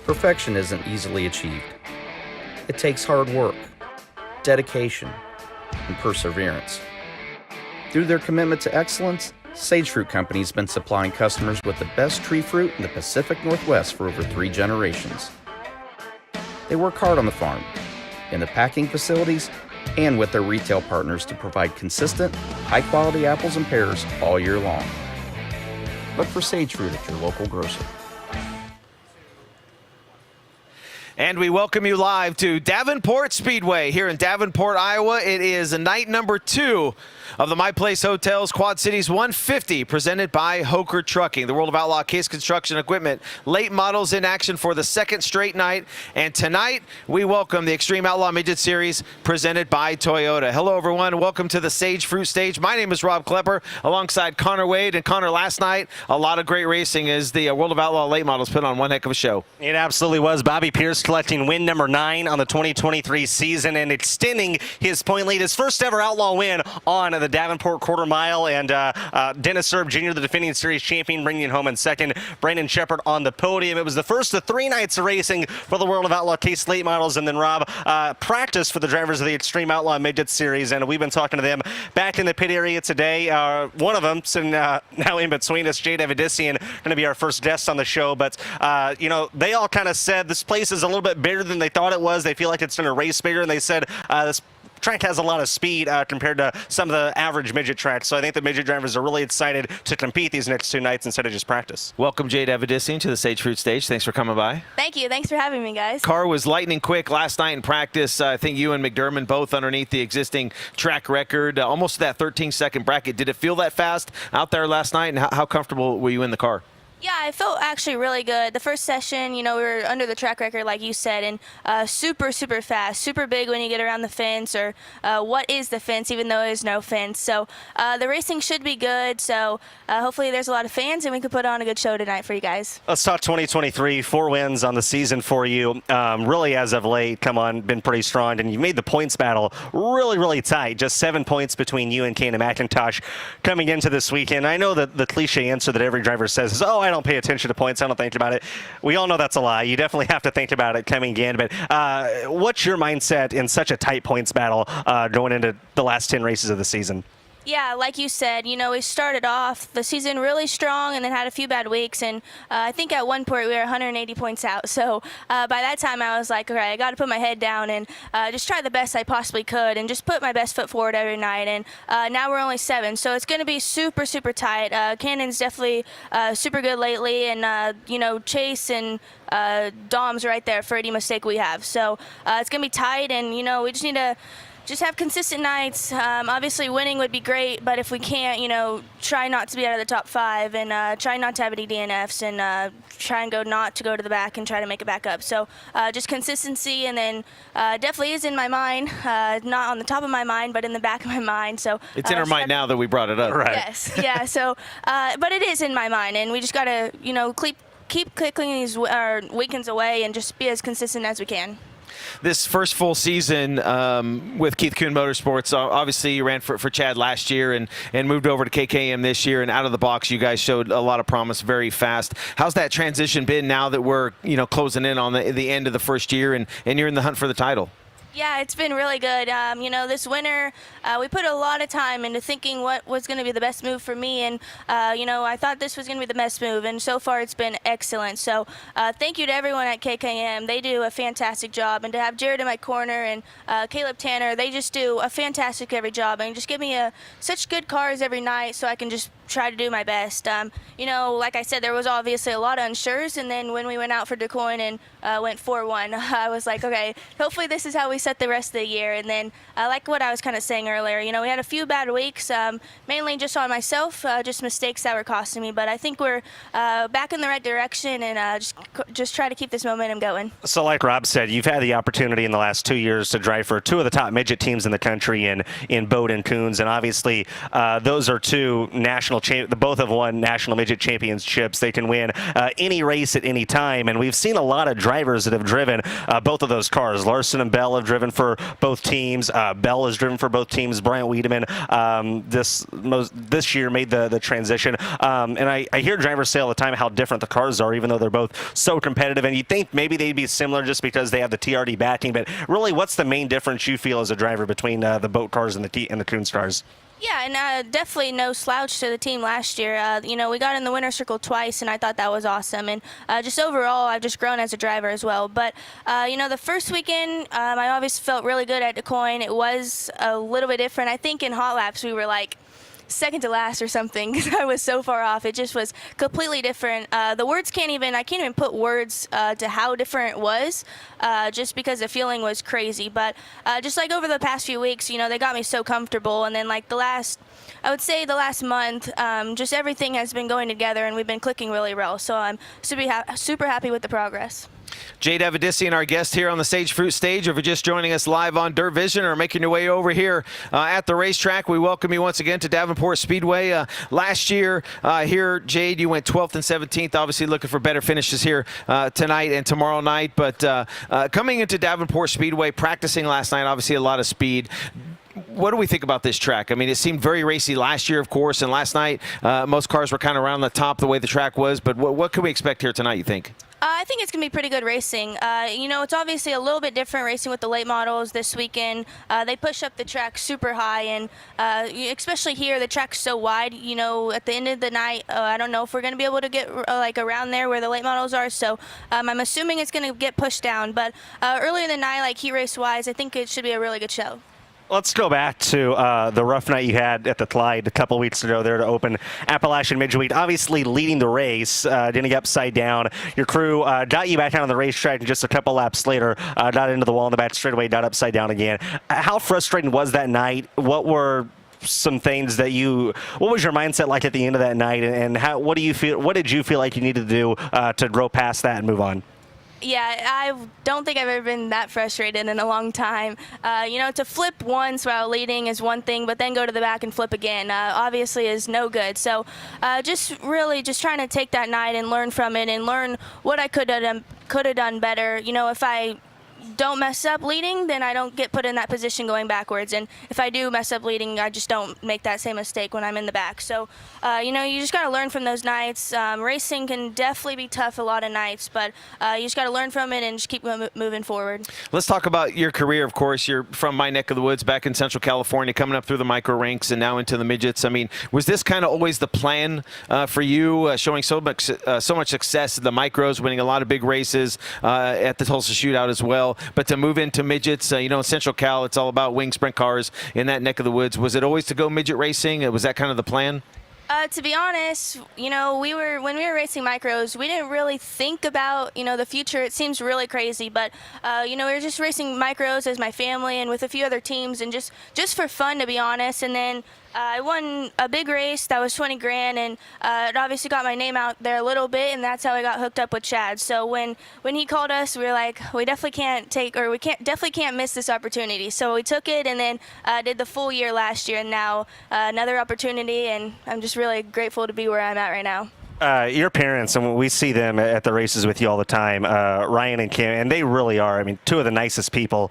Perfection isn't easily achieved. It takes hard work, dedication, and perseverance. Through their commitment to excellence, Sage Fruit Company has been supplying customers with the best tree fruit in the Pacific Northwest for over 3 generations. They work hard on the farm, in the packing facilities, and with their retail partners to provide consistent, high-quality apples and pears all year long. Look for Sage Fruit at your local grocer. And we welcome you live to Davenport Speedway here in Davenport, Iowa. It is night number 2 of the My Place Hotels Quad Cities 150 presented by Hoker Trucking, the World of Outlaw Case Construction Equipment. Late models in action for the second straight night. And tonight we welcome the Extreme Outlaw Midget Series presented by Toyota. Hello, everyone. Welcome to the Sage Fruit stage. My name is Rob Klepper alongside Connor Wade. And Connor, last night, a lot of great racing as the World of Outlaw late models put on one heck of a show. It absolutely was. Bobby Pierce collecting win number 9 on the 2023 season and extending his point lead, his first ever Outlaw win on the Davenport quarter mile. And Dennis Erb Jr., the defending series champion, bringing it home in second. Brandon Shepard on the podium. It was the first of 3 nights of racing for the World of Outlaw Case late models. And then, Rob, practice for the drivers of the Extreme Outlaw Midget Series. And we've been talking to them back in the pit area today. One of them sitting now in between us, Jade Avedisian, going to be our first guest on the show. But, they all kind of said this place is a little bit bigger than they thought it was. They feel like it's going to race bigger. And they said this track has a lot of speed compared to some of the average midget tracks. So I think the midget drivers are really excited to compete these next 2 nights instead of just practice. Welcome, Jade Avedisian, to the Sage Fruit stage. Thanks for coming by. Thank you. Thanks for having me, guys. Car was lightning quick last night in practice. I think you and McDermott both underneath the existing track record, almost that 13-second bracket. Did it feel that fast out there last night, and how comfortable were you in the car? Yeah, I felt actually really good. The first session, we were under the track record, like you said, and super, super fast, super big when you get around the fence, or what is the fence, even though there's no fence. So the racing should be good. So hopefully there's a lot of fans, and we can put on a good show tonight for you guys. Let's talk 2023, 4 wins on the season for you. Really, as of late, been pretty strong, and you made the points battle really, really tight. Just 7 points between you and Kane McIntosh coming into this weekend. I know that the cliche answer that every driver says is, oh, I don't pay attention to points. I don't think about it. We all know that's a lie. You definitely have to think about it coming in. But what's your mindset in such a tight points battle going into the last 10 races of the season? Yeah, like you said, we started off the season really strong and then had a few bad weeks. And I think at one point we were 180 points out. So by that time I was like, all right, I got to put my head down and just try the best I possibly could and just put my best foot forward every night. And now we're only 7. So it's going to be super, super tight. Cannon's definitely super good lately. And, Chase and Dom's right there for any mistake we have. So it's going to be tight. And, we just need to just have consistent nights. Obviously winning would be great, but if we can't, try not to be out of the top 5 and try not to have any DNFs and try and not to go to the back and try to make it back up. So just consistency, and then definitely is in my mind, not on the top of my mind, but in the back of my mind. So it's in our mind now that we brought it up. Right. Yes, yeah. So, but it is in my mind, and we just got to, keep clicking these weekends away and just be as consistent as we can. This first full season with Keith Kuhn Motorsports, obviously you ran for Chad last year and moved over to KKM this year, and out of the box you guys showed a lot of promise very fast. How's that transition been now that we're closing in on the end of the first year and you're in the hunt for the title? Yeah, it's been really good. This winter, we put a lot of time into thinking what was going to be the best move for me, and, I thought this was going to be the best move, and so far it's been excellent. So thank you to everyone at KKM. They do a fantastic job, and to have Jared in my corner and Caleb Tanner, they just do a fantastic every job, and just give me such good cars every night so I can just try to do my best. Like I said, there was obviously a lot of unsures, and then when we went out for DuQuoin and went 4-1, I was like, okay, hopefully this is how we set the rest of the year. And then like what I was kind of saying earlier, we had a few bad weeks, mainly just on myself, just mistakes that were costing me, but I think we're back in the right direction, and just try to keep this momentum going. So like Rob said, you've had the opportunity in the last 2 years to drive for 2 of the top midget teams in the country in Bode and Coons, and obviously those are 2 national both have won national midget championships. They can win any race at any time, and we've seen a lot of drivers that have driven both of those cars. Larson and Bell have driven for both teams. Bell has driven for both teams. Bryant Wiedemann this year made the transition, and I hear drivers say all the time how different the cars are, even though they're both so competitive. And you'd think maybe they'd be similar just because they have the TRD backing, but really, what's the main difference you feel as a driver between the boat cars and the Coons cars? Yeah, and definitely no slouch to the team last year. We got in the winner's circle twice, and I thought that was awesome. And just overall, I've just grown as a driver as well. But, the first weekend, I obviously felt really good at DeCoin. It was a little bit different. I think in hot laps, we were like second to last or something because I was so far off. It just was completely different. I can't even put words to how different it was just because the feeling was crazy. But just like over the past few weeks, they got me so comfortable. And then like the last month, just everything has been going together and we've been clicking really well. So I'm super happy with the progress. Jade Avedisian, our guest here on the Sage Fruit stage. If you're just joining us live on Dirt Vision or making your way over here at the racetrack, we welcome you once again to Davenport Speedway. Last year here, Jade, you went 12th and 17th, obviously looking for better finishes here tonight and tomorrow night. But coming into Davenport Speedway, practicing last night, obviously a lot of speed. What do we think about this track? I mean, it seemed very racy last year, of course, and last night most cars were kind of around the top the way the track was. But what can we expect here tonight, you think? I think it's going to be pretty good racing. It's obviously a little bit different racing with the late models this weekend. They push up the track super high, and especially here, the track's so wide. At the end of the night, I don't know if we're going to be able to get around there where the late models are, so I'm assuming it's going to get pushed down. But earlier in the night, like heat race-wise, I think it should be a really good show. Let's go back to the rough night you had at the Clyde a couple weeks ago there to open Appalachian Midway. Obviously leading the race, getting upside down. Your crew got you back down on the racetrack, and just a couple laps later, got into the wall in the back straightaway, got upside down again. How frustrating was that night? What were some things that what was your mindset like at the end of that night, and what did you feel like you needed to do to grow past that and move on? Yeah, I don't think I've ever been that frustrated in a long time. To flip once while leading is one thing, but then go to the back and flip again obviously is no good. So just trying to take that night and learn from it and learn what I could have done better. If I don't mess up leading, then I don't get put in that position going backwards. And if I do mess up leading, I just don't make that same mistake when I'm in the back. So, you just got to learn from those nights. Racing can definitely be tough a lot of nights, but you just got to learn from it and just keep moving forward. Let's talk about your career. Of course, you're from my neck of the woods back in Central California, coming up through the micro ranks and now into the midgets. I mean, was this kind of always the plan for you, showing so much success in the micros, winning a lot of big races at the Tulsa Shootout as well? But to move into midgets, in Central Cal, it's all about wing sprint cars in that neck of the woods. Was it always to go midget racing? Was that kind of the plan? To be honest, when we were racing micros, we didn't really think about, the future. It seems really crazy, but, we were just racing micros as my family and with a few other teams and just for fun, to be honest. And then I won a big race that was 20 grand, and it obviously got my name out there a little bit, and that's how I got hooked up with Chad. So when he called us, we were like, we definitely can't miss this opportunity. So we took it and then did the full year last year, and now another opportunity, and I'm just really grateful to be where I'm at right now. Your parents, and we see them at the races with you all the time, Ryan and Kim, and they really are, two of the nicest people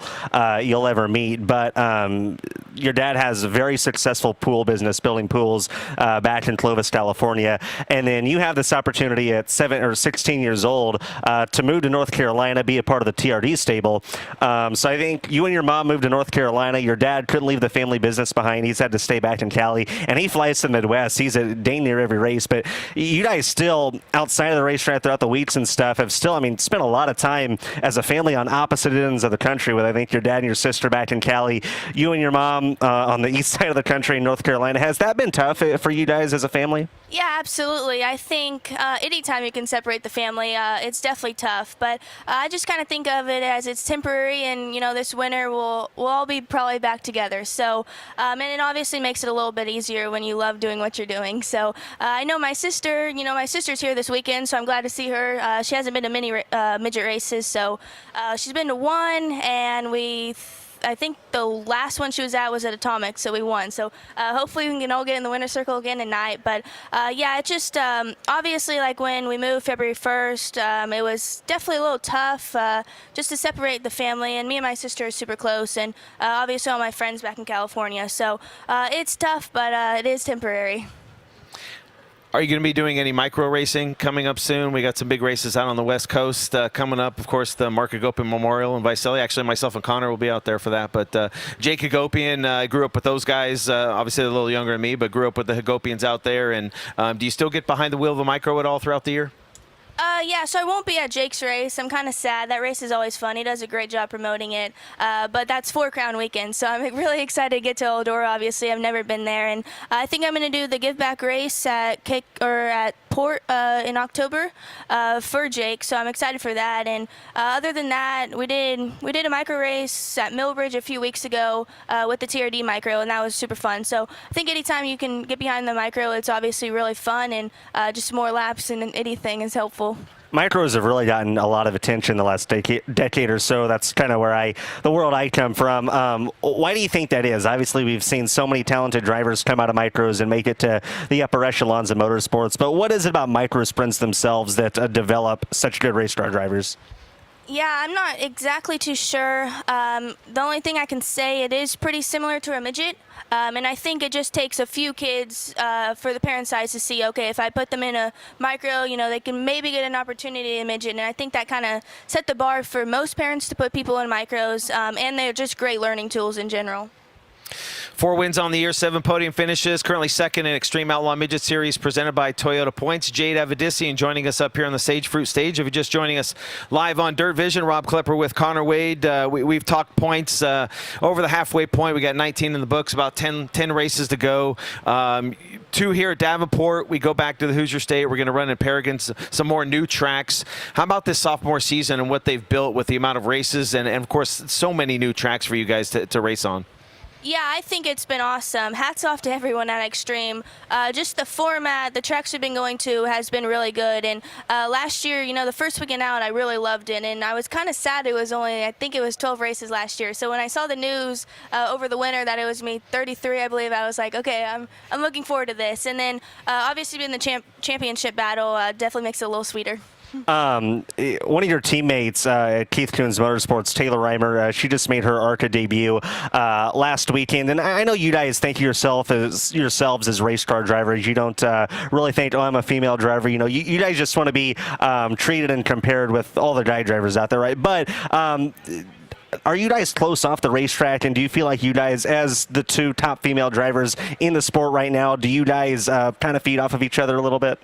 you'll ever meet. But your dad has a very successful pool business, building pools back in Clovis, California. And then you have this opportunity at 16 years old to move to North Carolina, be a part of the TRD stable. So I think you and your mom moved to North Carolina. Your dad couldn't leave the family business behind. He's had to stay back in Cali, and he flies to the Midwest. He's at dang near every race. But you guys still, outside of the racetrack throughout the weeks and stuff, have still, spent a lot of time as a family on opposite ends of the country with, I think, your dad and your sister back in Cali, you and your mom on the east side of the country in North Carolina. Has that been tough for you guys as a family? Yeah, absolutely. I think anytime you can separate the family, it's definitely tough. But I just kind of think of it as it's temporary, and this winter we'll all be probably back together. So, and it obviously makes it a little bit easier when you love doing what you're doing. So I know my sister. My sister's here this weekend, so I'm glad to see her. She hasn't been to many midget races, so she's been to one, and I think the last one she was at was at Atomic, so we won. So hopefully we can all get in the winner's circle again tonight. But yeah, it just obviously, like when we moved February 1st, it was definitely a little tough just to separate the family. And me and my sister are super close, and obviously all my friends back in California. So it's tough, but it is temporary. Are you going to be doing any micro racing coming up soon? We got some big races out on the West Coast coming up. Of course, the Mark Hagopian Memorial in Visalia. Actually, myself and Connor will be out there for that. But Jake Hagopian, I grew up with those guys. Obviously, a little younger than me, but grew up with the Hagopians out there. And do you still get behind the wheel of the micro at all throughout the year? Yeah, so I won't be at Jake's race. I'm kind of sad. That race is always fun. He does a great job promoting it. But that's 4 Crown weekend, so I'm really excited to get to Eldora. Obviously, I've never been there, and I think I'm going to do the give back race at Port in October for Jake. So I'm excited for that. And other than that, we did a micro race at Millbridge a few weeks ago with the TRD micro, and that was super fun. So I think anytime you can get behind the micro, it's obviously really fun, and just more laps and anything is helpful. Micros have really gotten a lot of attention the last decade or so. That's kind of where the world I come from. Why do you think that is? Obviously, we've seen so many talented drivers come out of micros and make it to the upper echelons of motorsports. But what is it about micro sprints themselves that develop such good race car drivers? Yeah, I'm not exactly too sure. The only thing I can say, it is pretty similar to a midget. And I think it just takes a few kids for the parent sides to see, okay, if I put them in a micro, they can maybe get an opportunity in midget. And I think that kind of set the bar for most parents to put people in micros. And they're just great learning tools in general. 4 wins on the year, 7 podium finishes. Currently second in Extreme Outlaw Midget Series presented by Toyota Points. Jade Avedisian joining us up here on the Sage Fruit stage. If you're just joining us live on Dirt Vision, Rob Klepper with Connor Wade. We've talked points over the halfway point. We got 19 in the books, about 10 races to go. 2 here at Davenport. We go back to the Hoosier State. We're going to run in Paragon, some more new tracks. How about this sophomore season and what they've built with the amount of races and of course, so many new tracks for you guys to race on? Yeah, I think it's been awesome. Hats off to everyone at Extreme. Just the format, the tracks we've been going to has been really good. And last year, the first weekend out, I really loved it. And I was kind of sad it was only, I think it was 12 races last year. So when I saw the news over the winter that it was me 33, I believe, I was like, okay, I'm looking forward to this. And then obviously being the championship battle definitely makes it a little sweeter. One of your teammates at Keith Kunz Motorsports, Taylor Reimer, she just made her ARCA debut last weekend, and I know you guys think yourselves as race car drivers. You don't really think, oh, I'm a female driver. You guys just want to be treated and compared with all the guy drivers out there, right? But are you guys close off the racetrack, and do you feel like you guys, as the 2 top female drivers in the sport right now, do you guys kind of feed off of each other a little bit?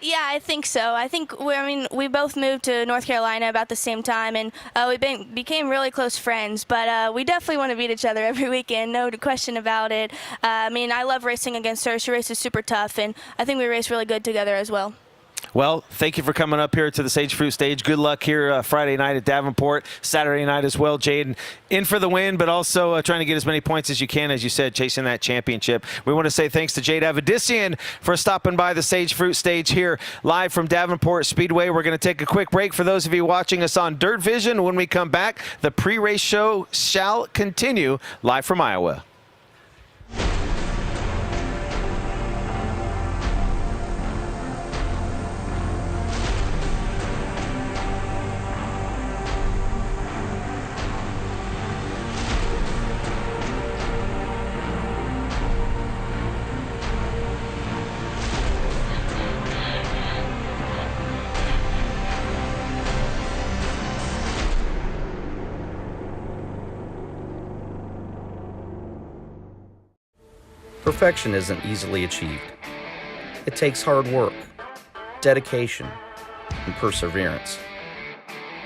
Yeah, I think so. I think we both moved to North Carolina about the same time, and we became really close friends. But we definitely want to beat each other every weekend, no question about it. I love racing against her. She races super tough, and I think we race really good together as well. Well, thank you for coming up here to the Sage Fruit stage. Good luck here Friday night at Davenport, Saturday night as well. Jade, in for the win, but also trying to get as many points as you can, as you said, chasing that championship. We want to say thanks to Jade Avedisian for stopping by the Sage Fruit stage here live from Davenport Speedway. We're going to take a quick break for those of you watching us on Dirt Vision. When we come back, the pre-race show shall continue live from Iowa. Perfection isn't easily achieved. It takes hard work, dedication, and perseverance.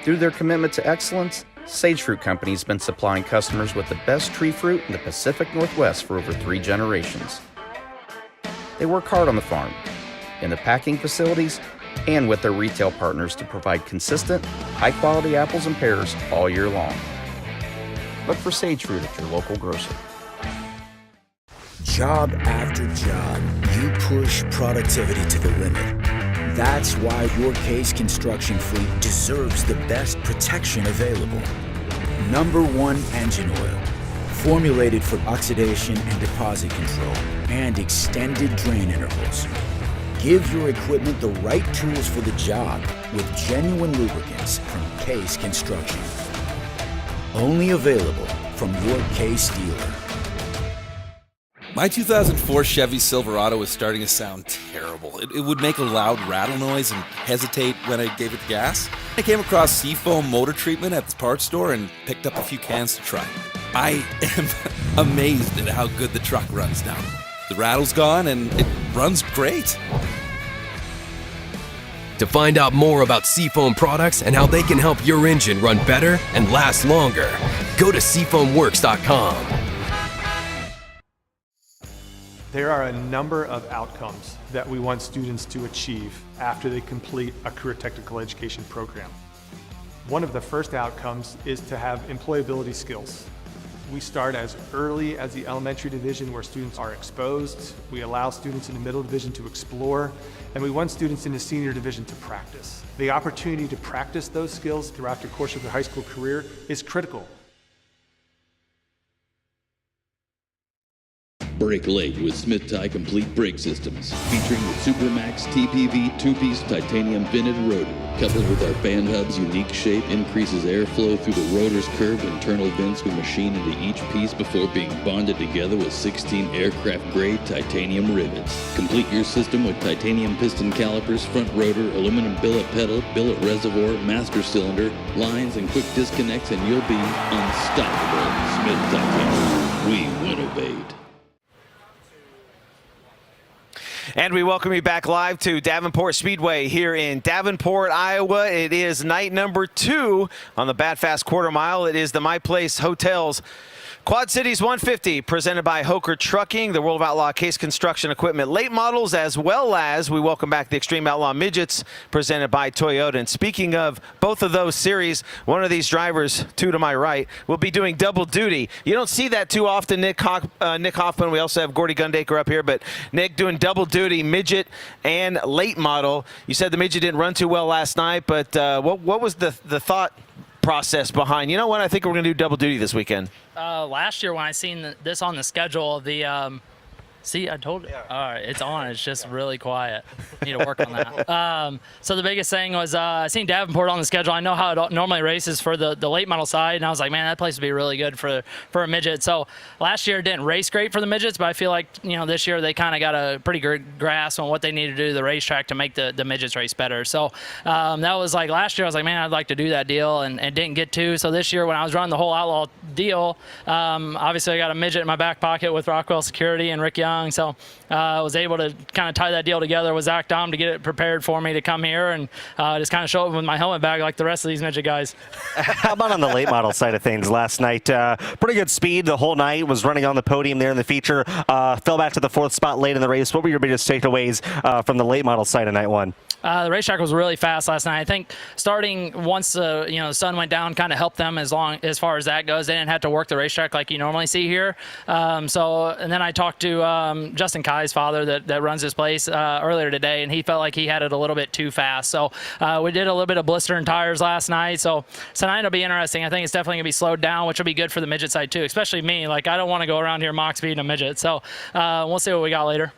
Through their commitment to excellence, Sage Fruit Company has been supplying customers with the best tree fruit in the Pacific Northwest for over 3 generations. They work hard on the farm, in the packing facilities, and with their retail partners to provide consistent, high-quality apples and pears all year long. Look for Sage Fruit at your local grocer. Job after job, you push productivity to the limit. That's why your Case construction fleet deserves the best protection available. #1 engine oil, formulated for oxidation and deposit control and extended drain intervals. Give your equipment the right tools for the job with genuine lubricants from Case Construction. Only available from your Case dealer. My 2004 Chevy Silverado was starting to sound terrible. It would make a loud rattle noise and hesitate when I gave it the gas. I came across Seafoam motor treatment at the parts store and picked up a few cans to try. I am amazed at how good the truck runs now. The rattle's gone and it runs great. To find out more about Seafoam products and how they can help your engine run better and last longer, go to seafoamworks.com. There are a number of outcomes that we want students to achieve after they complete a career technical education program. One of the first outcomes is to have employability skills. We start as early as the elementary division where students are exposed. We allow students in the middle division to explore, and we want students in the senior division to practice. The opportunity to practice those skills throughout the course of their high school career is critical. Brake late with Smith Tie Complete Brake Systems, featuring the Supermax TPV 2-piece titanium vented rotor. Coupled with our band hub's unique shape, increases airflow through the rotor's curved internal vents we machine into each piece before being bonded together with 16 aircraft-grade titanium rivets. Complete your system with titanium piston calipers, front rotor, aluminum billet pedal, billet reservoir, master cylinder, lines, and quick disconnects, and you'll be unstoppable. Smith Titanium. We innovate. And we welcome you back live to Davenport Speedway here in Davenport, Iowa. It is night number 2 on the Bat Fast Quarter Mile. It is the My Place Hotels Quad Cities 150, presented by Hoker Trucking, the World of Outlaw Case Construction Equipment late models, as well as we welcome back the Extreme Outlaw Midgets, presented by Toyota. And speaking of both of those series, one of these drivers, 2 to my right, will be doing double duty. You don't see that too often, Nick Hoffman. We also have Gordy Gundaker up here, but Nick doing double duty, midget and late model. You said the midget didn't run too well last night, but what was the thought process behind, you know what, I think we're going to do double duty this weekend? Last year when I seen this on the schedule, see, I told you. Yeah. All right, it's on. It's just really quiet. Need to work on that. So the biggest thing was I seen Davenport on the schedule. I know how it normally races for the late model side, and I was like, man, that place would be really good for a midget. So last year it didn't race great for the midgets, but I feel like this year they kind of got a pretty good grasp on what they need to do to the racetrack to make the midgets race better. So that was like last year I was like, man, I'd like to do that deal, and didn't get to. So this year when I was running the whole outlaw deal, obviously I got a midget in my back pocket with Rockwell Security and Rick Young. So I was able to kind of tie that deal together with Zach Dom to get it prepared for me to come here and just kind of show up with my helmet bag like the rest of these midget guys. How about on the late model side of things last night? Pretty good speed the whole night, was running on the podium there in the feature, fell back to the 4th spot late in the race. What were your biggest takeaways from the late model side of night 1? The racetrack was really fast last night. I think starting once the sun went down kind of helped them as far as that goes. They didn't have to work the racetrack like you normally see here. And then I talked to Justin Kai's father that runs this place earlier today, and he felt like he had it a little bit too fast. So we did a little bit of blistering tires last night. So tonight will be interesting. I think it's definitely going to be slowed down, which will be good for the midget side too, especially me. Like, I don't want to go around here mock speeding a midget. So we'll see what we got later.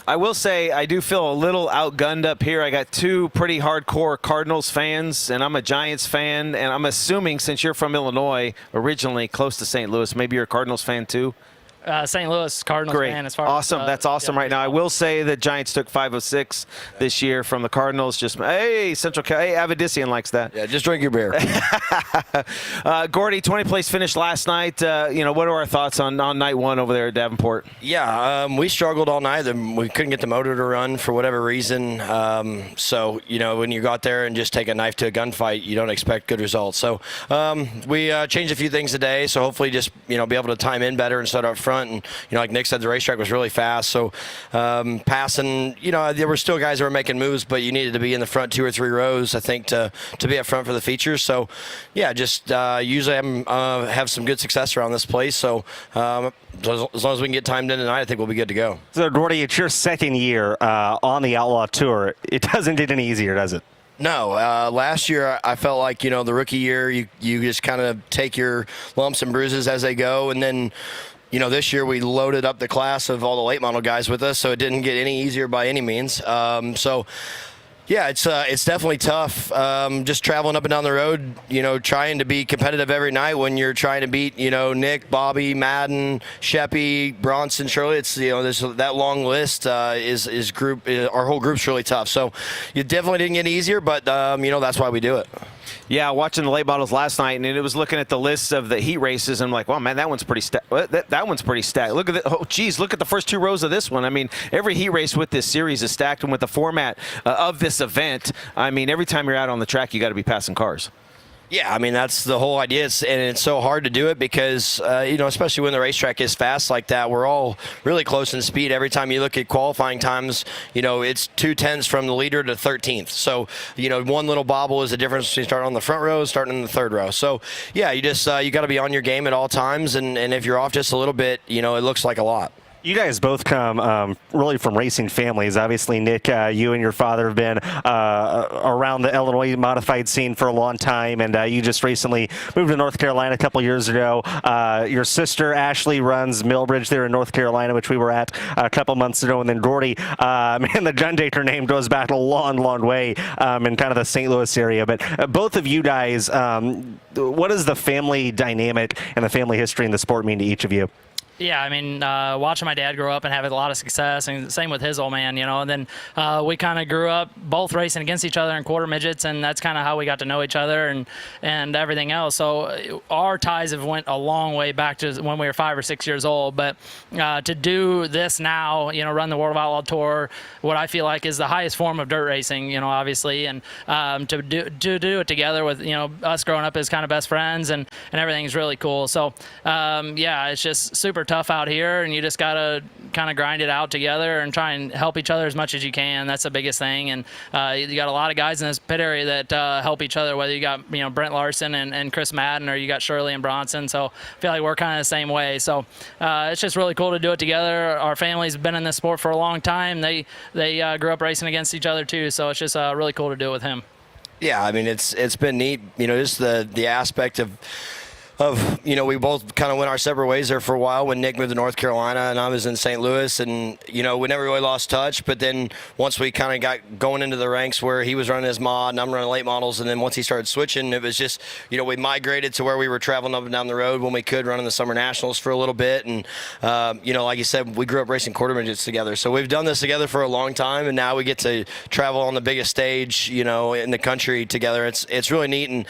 I will say I do feel a little outgunned up here. I got 2 pretty hardcore Cardinals fans, and I'm a Giants fan, and I'm assuming since you're from Illinois, originally close to St. Louis, maybe you're a Cardinals fan too? St. Louis Cardinals fan as far awesome. as That's awesome right now. I will say the Giants took 5 of 6 this year from the Cardinals. Just, hey, Avedisian likes that. Yeah, just drink your beer. Gordy, 20th place finish last night. What are our thoughts on night 1 over there at Davenport? Yeah, we struggled all night. We couldn't get the motor to run for whatever reason. So, when you go out there and just take a knife to a gunfight, you don't expect good results. So we changed a few things today. So hopefully just, be able to time in better and start up front. And, like Nick said, the racetrack was really fast. So passing, there were still guys that were making moves, but you needed to be in the front 2 or 3 rows, I think, to be up front for the features. So, yeah, just usually have some good success around this place. So as long as we can get timed in tonight, I think we'll be good to go. So, Gordy, it's your 2nd year on the Outlaw Tour. It doesn't get any easier, does it? No, last year I felt like, the rookie year, you just kind of take your lumps and bruises as they go. And then, this year we loaded up the class of all the late model guys with us, so it didn't get any easier by any means. Yeah, it's definitely tough. Just traveling up and down the road, trying to be competitive every night when you're trying to beat, Nick, Bobby, Madden, Sheppy, Bronson, Shirley. It's there's that long list. Our whole group's really tough. So you definitely didn't get easier, but that's why we do it. Yeah, watching the late models last night, and it was looking at the list of the heat races, and I'm like, well, man, that one's pretty stacked. That one's pretty stacked. Look at it. Oh, geez, look at the first 2 rows of this one. I mean, every heat race with this series is stacked, and with the format of this event, I mean, every time you're out on the track, you got to be passing cars. Yeah, I mean, that's the whole idea, and it's so hard to do it because, especially when the racetrack is fast like that, we're all really close in speed. Every time you look at qualifying times, it's 2/10 from the leader to 13th. So, one little bobble is the difference between starting on the front row and starting in the third row. So, yeah, you just you got to be on your game at all times, and if you're off just a little bit, it looks like a lot. You guys both come really from racing families. Obviously, Nick, you and your father have been around the Illinois modified scene for a long time, and you just recently moved to North Carolina a couple years ago. Your sister, Ashley, runs Millbridge there in North Carolina, which we were at a couple months ago, and then Gordy, man, the Gundaker name goes back a long, long way in kind of the St. Louis area. But both of you guys, what does the family dynamic and the family history in the sport mean to each of you? Yeah, I mean, watching my dad grow up and have a lot of success, and same with his old man, and then we kind of grew up both racing against each other in quarter midgets, and that's kind of how we got to know each other and everything else. So our ties have went a long way back to when we were 5 or 6 years old. But to do this now, run the World of Outlaw Tour, what I feel like is the highest form of dirt racing, obviously, and to do it together with us growing up as kind of best friends and everything is really cool. So yeah, it's just super tough out here, and you just gotta kind of grind it out together and try and help each other as much as you can. That's the biggest thing. And you got a lot of guys in this pit area that help each other, whether you got Brent Larson and Chris Madden, or you got Shirley and Bronson. So I feel like we're kind of the same way. So it's just really cool to do it together. Our family's been in this sport for a long time. They grew up racing against each other too, so it's just really cool to do it with him. Yeah, I mean, it's been neat, just the aspect of we both kind of went our separate ways there for a while when Nick moved to North Carolina and I was in St. Louis, and we never really lost touch. But then once we kind of got going into the ranks where he was running his mod and I'm running late models, and then once he started switching, it was just we migrated to where we were traveling up and down the road when we could, running the Summer Nationals for a little bit. And like you said, we grew up racing quarter midgets together, so we've done this together for a long time, and now we get to travel on the biggest stage in the country together. It's really neat. And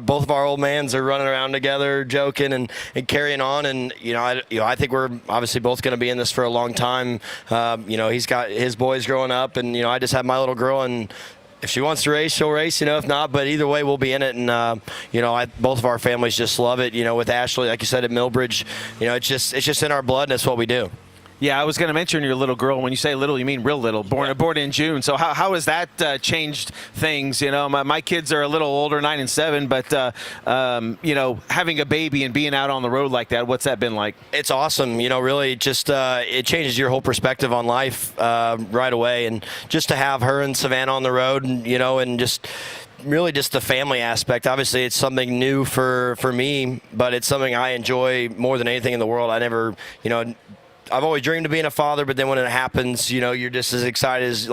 both of our old mans are running around together, joking and carrying on, and I think we're obviously both going to be in this for a long time. He's got his boys growing up, and I just have my little girl, and if she wants to race, she'll race, if not, but either way, we'll be in it. And, both of our families just love it. With Ashley, like you said, at Millbridge, it's just in our blood, and that's what we do. Yeah, I was going to mention your little girl. When you say little, you mean real little. Born in June. So how has that changed things? My kids are a little older, 9 and 7, but having a baby and being out on the road like that, what's that been like? It's awesome. Really just it changes your whole perspective on life right away, and just to have her and Savannah on the road, and just really just the family aspect. Obviously, it's something new for me, but it's something I enjoy more than anything in the world. I never, I've always dreamed of being a father, but then when it happens, you're just as excited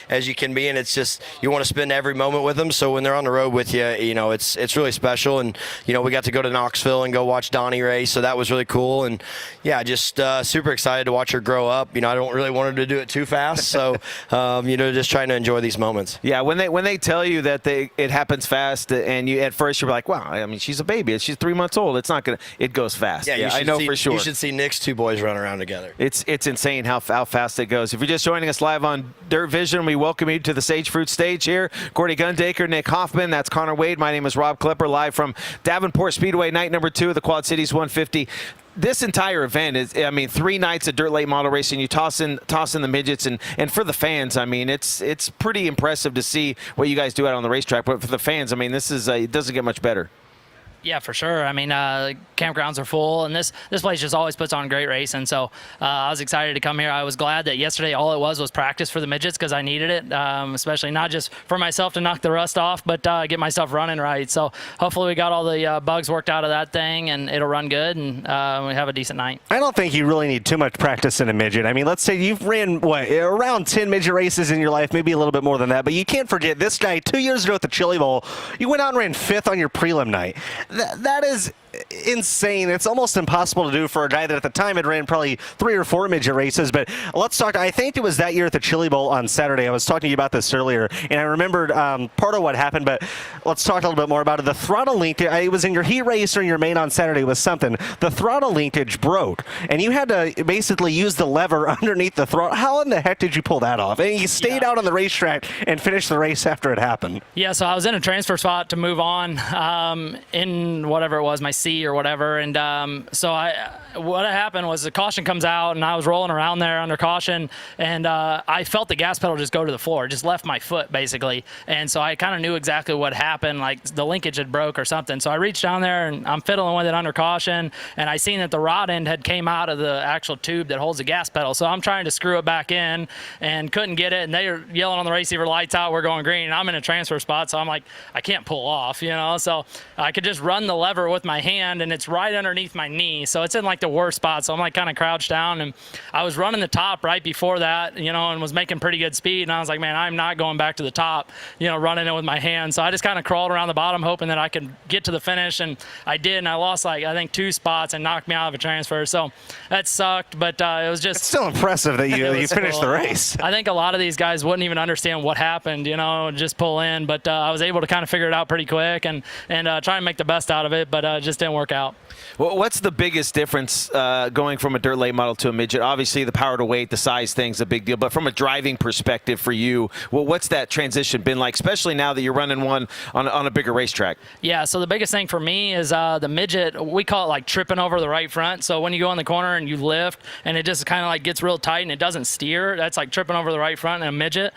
as you can be, and it's just you want to spend every moment with them. So when they're on the road with you, it's really special. And we got to go to Knoxville and go watch Donnie race, so that was really cool. And yeah, just super excited to watch her grow up. I don't really want her to do it too fast, so just trying to enjoy these moments. Yeah, when they tell you that it happens fast, and you at first you're like, wow, I mean, she's a baby, she's 3 months old, it's not gonna, it goes fast. Yeah, I know for sure. You should see Nick's 2 boys run around together. It's insane how fast it goes. If you're just joining us live on Dirt Vision, we welcome you to the Sage Fruit stage here. Gordy Gundaker, Nick Hoffman, that's Connor Wade. My name is Rob Klepper, live from Davenport Speedway, night number 2 of the Quad Cities 150. This entire event is, 3 nights of dirt late model racing. You toss in the midgets, and for the fans, it's pretty impressive to see what you guys do out on the racetrack. But for the fans, this is it doesn't get much better. Yeah, for sure. I mean, campgrounds are full, and this place just always puts on great racing. So I was excited to come here. I was glad that yesterday all it was practice for the midgets because I needed it, especially not just for myself to knock the rust off, but get myself running right. So hopefully we got all the bugs worked out of that thing, and it'll run good, and we have a decent night. I don't think you really need too much practice in a midget. I mean, let's say you've ran, around 10 midget races in your life, maybe a little bit more than that, but you can't forget this night, 2 years ago at the Chili Bowl, you went out and ran 5th on your prelim night. That is insane. It's almost impossible to do for a guy that at the time had ran probably 3 or 4 midget races. But let's talk. I think it was that year at the Chili Bowl on Saturday. I was talking to you about this earlier, and I remembered part of what happened. But let's talk a little bit more about it. The throttle linkage. It was in your heat race or your main on Saturday was something. The throttle linkage broke, and you had to basically use the lever underneath the throttle. How in the heck did you pull that off? And you stayed out on the racetrack and finished the race after it happened. Yeah, so I was in a transfer spot to move on in whatever it was, my C or whatever, and so what happened was the caution comes out, and I was rolling around there under caution, and I felt the gas pedal just go to the floor. It just left my foot, basically, and so I kind of knew exactly what happened, like the linkage had broke or something. So I reached down there, and I'm fiddling with it under caution, and I seen that the rod end had came out of the actual tube that holds the gas pedal, so I'm trying to screw it back in and couldn't get it, and they were yelling on the race receiver, lights out, we're going green, and I'm in a transfer spot, so I'm like, I can't pull off, you know, so I could just run the lever with my hand, and it's right underneath my knee, so it's in like the worst spot, so I'm like kind of crouched down, and I was running the top right before that, you know, and was making pretty good speed, and I was like, man, I'm not going back to the top, you know, running it with my hand, so I just kind of crawled around the bottom hoping that I could get to the finish, and I did, and I lost like, I think 2 spots and knocked me out of a transfer, so that sucked, but it was just... It's still impressive that you finished the race. I think a lot of these guys wouldn't even understand what happened, you know, just pull in, but I was able to kind of figure it out pretty quick and try and make the best out of it, but it just didn't work out. Well, what's the biggest difference going from a dirt late model to a midget? Obviously, the power to weight, the size thing's a big deal, but from a driving perspective for you, well, what's that transition been like, especially now that you're running one on a bigger racetrack? Yeah, so the biggest thing for me is the midget, we call it like tripping over the right front. So when you go in the corner and you lift and it just kind of like gets real tight and it doesn't steer, that's like tripping over the right front in a midget.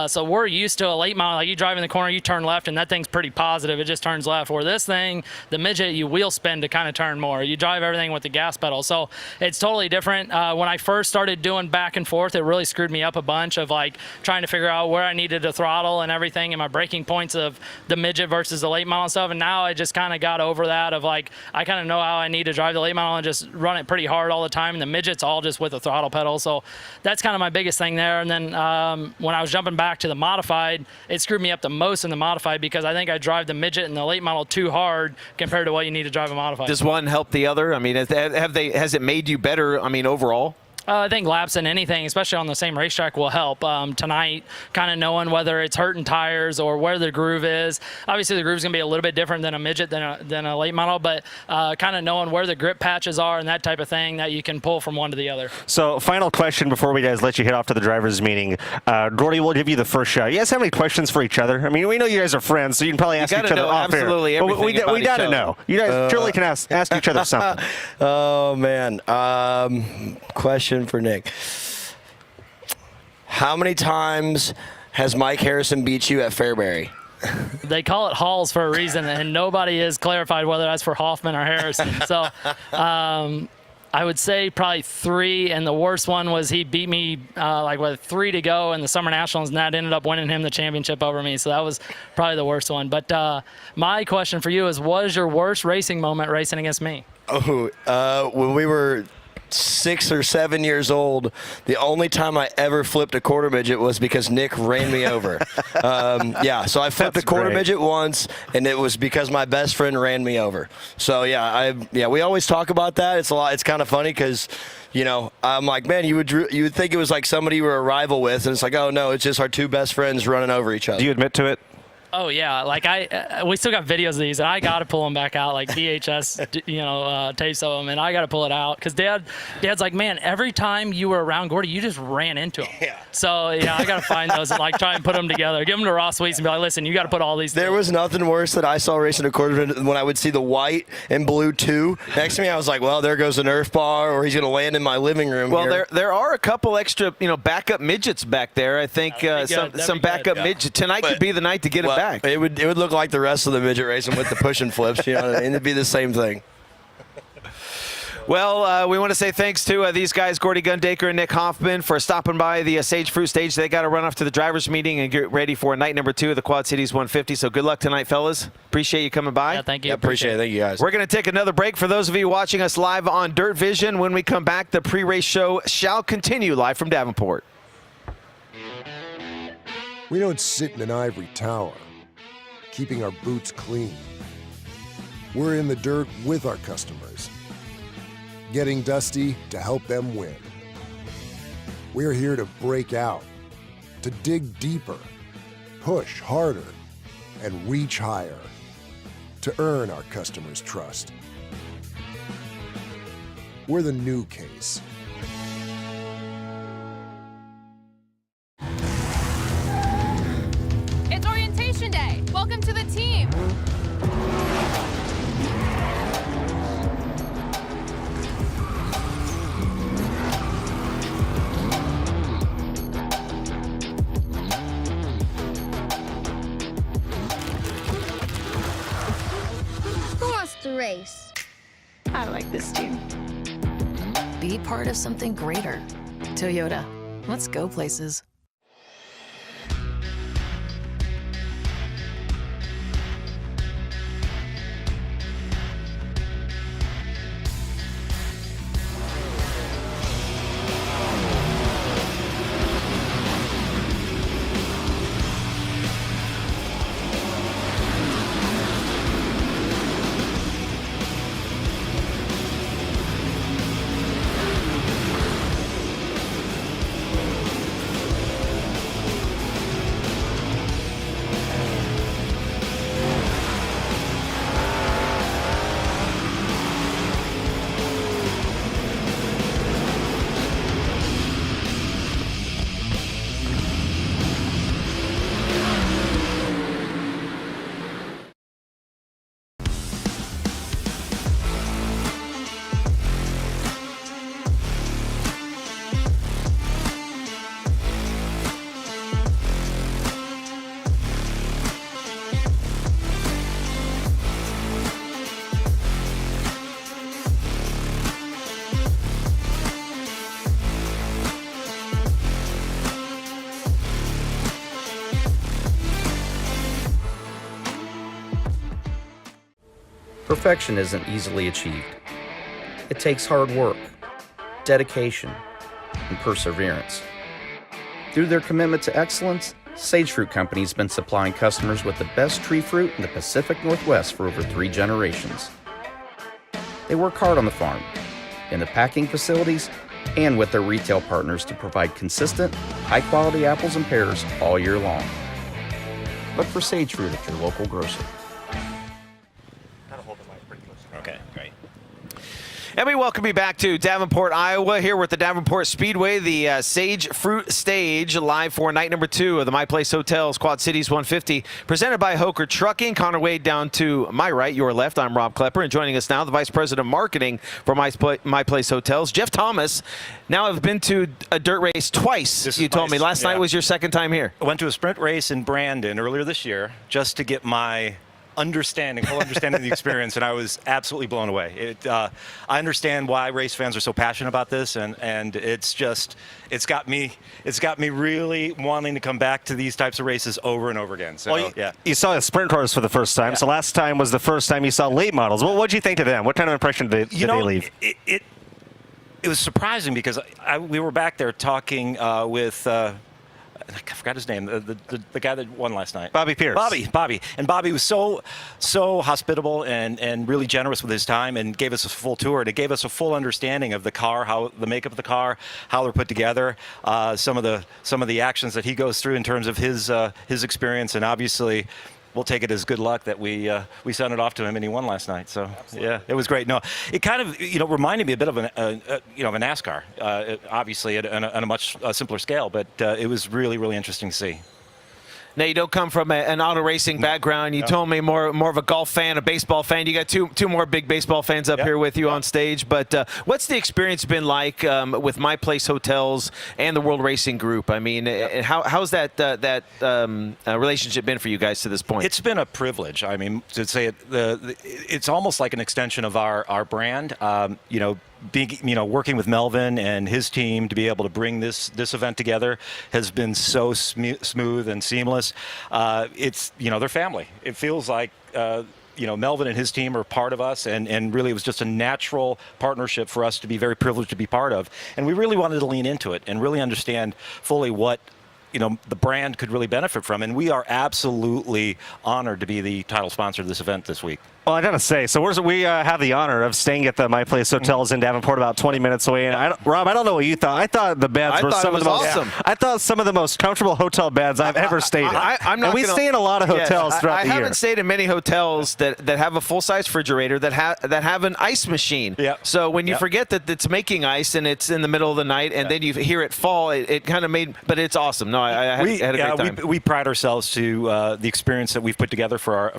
So we're used to a late model, like you drive in the corner, you turn left, and that thing's pretty positive. It just turns left. Where this thing, the midget, you wheel spin to kind of turn more. You drive everything with the gas pedal. So it's totally different. When I first started doing back and forth, it really screwed me up a bunch of like trying to figure out where I needed to throttle and everything and my braking points of the midget versus the late model and stuff. And now I just kind of got over that of like, I kind of know how I need to drive the late model and just run it pretty hard all the time. And the midget's all just with the throttle pedal. So that's kind of my biggest thing there. And then when I was jumping back to the modified, it screwed me up the most in the modified because I think I drive the midget and the late model too hard compared to what you need to drive a modified. Does one help the other? I mean, has it made you better, I mean, overall? I think laps and anything, especially on the same racetrack, will help. Tonight, kind of knowing whether it's hurting tires or where the groove is. Obviously, the groove's going to be a little bit different than a midget than a late model, but kind of knowing where the grip patches are and that type of thing that you can pull from one to the other. So, final question before we guys let you head off to the drivers' meeting. Gordy, we'll give you the first shot. You guys have any questions for each other? I mean, we know you guys are friends, so you can probably ask each other off air. Absolutely everything we got to know. You guys surely can ask each other something. Oh, man. Question for Nick. How many times has Mike Harrison beat you at Fairbury? They call it Halls for a reason, and nobody has clarified whether that's for Hoffman or Harrison. So I would say probably 3, and the worst one was he beat me like with 3 to go in the Summer Nationals, and that ended up winning him the championship over me. So that was probably the worst one. But my question for you is, what is your worst racing moment racing against me? Oh, when we were 6 or 7 years old, the only time I ever flipped a quarter midget was because Nick ran me over. Yeah, so I flipped a quarter midget once, and it was because my best friend ran me over. So yeah, we always talk about that. It's kind of funny because, you know, I'm like, man, you would think it was like somebody you were a rival with, and it's like, oh no, it's just our 2 best friends running over each other. Do you admit to it? Oh yeah, like we still got videos of these, and I got to pull them back out, like VHS, you know, tapes of them, and I got to pull it out because Dad's like, man, every time you were around Gordy, you just ran into him. Yeah. So yeah, I got to find those and like try and put them together, give them to Ross Weeks and be like, listen, you got to put all these. There was nothing worse that I saw racing a quarter midget when I would see the white and blue 2 next to me. I was like, well, there goes a Nerf bar, or he's going to land in my living room. Well, here. there are a couple extra, you know, backup midgets back there. I think some backup midget tonight could be the night to get it back. back. It would look like the rest of the midget racing with the push and flips. You know what I mean? It'd be the same thing. Well, we want to say thanks to these guys, Gordy Gundaker and Nick Hoffman, for stopping by the Sage Fruit stage. They got to run off to the drivers' meeting and get ready for night number 2 of the Quad Cities 150. So good luck tonight, fellas. Appreciate you coming by. Yeah, thank you. Yeah, appreciate it. Thank you, guys. We're going to take another break. For those of you watching us live on Dirt Vision, when we come back, the pre-race show shall continue live from Davenport. We don't sit in an ivory tower, keeping our boots clean. We're in the dirt with our customers, getting dusty to help them win. We're here to break out, to dig deeper, push harder, and reach higher, to earn our customers' trust. We're the new case. It's orientation day. Welcome to the team. Who wants to race? I like this team. Be part of something greater. Toyota. Let's go places. Perfection isn't easily achieved. It takes hard work, dedication, and perseverance. Through their commitment to excellence, Sage Fruit Company has been supplying customers with the best tree fruit in the Pacific Northwest for over 3 generations. They work hard on the farm, in the packing facilities, and with their retail partners to provide consistent, high-quality apples and pears all year long. Look for Sage Fruit at your local grocer. Okay, great. And we welcome you back to Davenport, Iowa, here with the Davenport Speedway, the Sage Fruit Stage, live for night number 2 of the My Place Hotels Quad Cities 150, presented by Hoker Trucking. Connor Wade down to my right, your left. I'm Rob Klepper, and joining us now, the Vice President of Marketing for My Place Hotels, Jeff Thomas. Now I've been to a dirt race twice, you told me. Last night was your second time here. I went to a sprint race in Brandon earlier this year just to get my full understanding of the experience, and I was absolutely blown away. I understand why race fans are so passionate about this, and it's got me really wanting to come back to these types of races over and over again. So well, yeah, you saw sprint cars for the first time. Yeah. So last time was the first time you saw late models. What did you think of them? What kind of impression did they leave? It was surprising because we were back there talking with. I forgot his name, the guy that won last night. Bobby Pierce. Bobby. And Bobby was so hospitable and really generous with his time and gave us a full tour. And it gave us a full understanding of the car, how the makeup of the car, how they're put together, some of the actions that he goes through in terms of his experience. And obviously, we'll take it as good luck that we sent it off to him and he won last night. So yeah, it was great. No, it kind of reminded me a bit of a NASCAR, obviously on a much simpler scale, but it was really interesting to see. Now, you don't come from an auto racing background. You told me more of a golf fan, a baseball fan. You got two more big baseball fans up here with you on stage. But what's the experience been like with My Place Hotels and the World Racing Group? I mean, how's that relationship been for you guys to this point? It's been a privilege. I mean, to say it, it's almost like an extension of our brand. Working with Melvin and his team to be able to bring this event together has been so smooth and seamless. It's they're family. It feels like Melvin and his team are part of us, and really it was just a natural partnership for us to be very privileged to be part of. And we really wanted to lean into it and really understand fully what the brand could really benefit from. And we are absolutely honored to be the title sponsor of this event this week. Well, I gotta say, so we have the honor of staying at the My Place Hotels in Davenport, about 20 minutes away. And Rob, I don't know what you thought. I thought the beds were some of the most awesome. I thought some of the most comfortable hotel beds I've ever stayed in. And we stay in a lot of hotels throughout the year. I haven't stayed in many hotels that have a full-size refrigerator that have an ice machine. So when you forget that it's making ice and it's in the middle of the night, and then you hear it fall, it kind of made. But it's awesome. No, I had a great time. We pride ourselves to the experience that we've put together for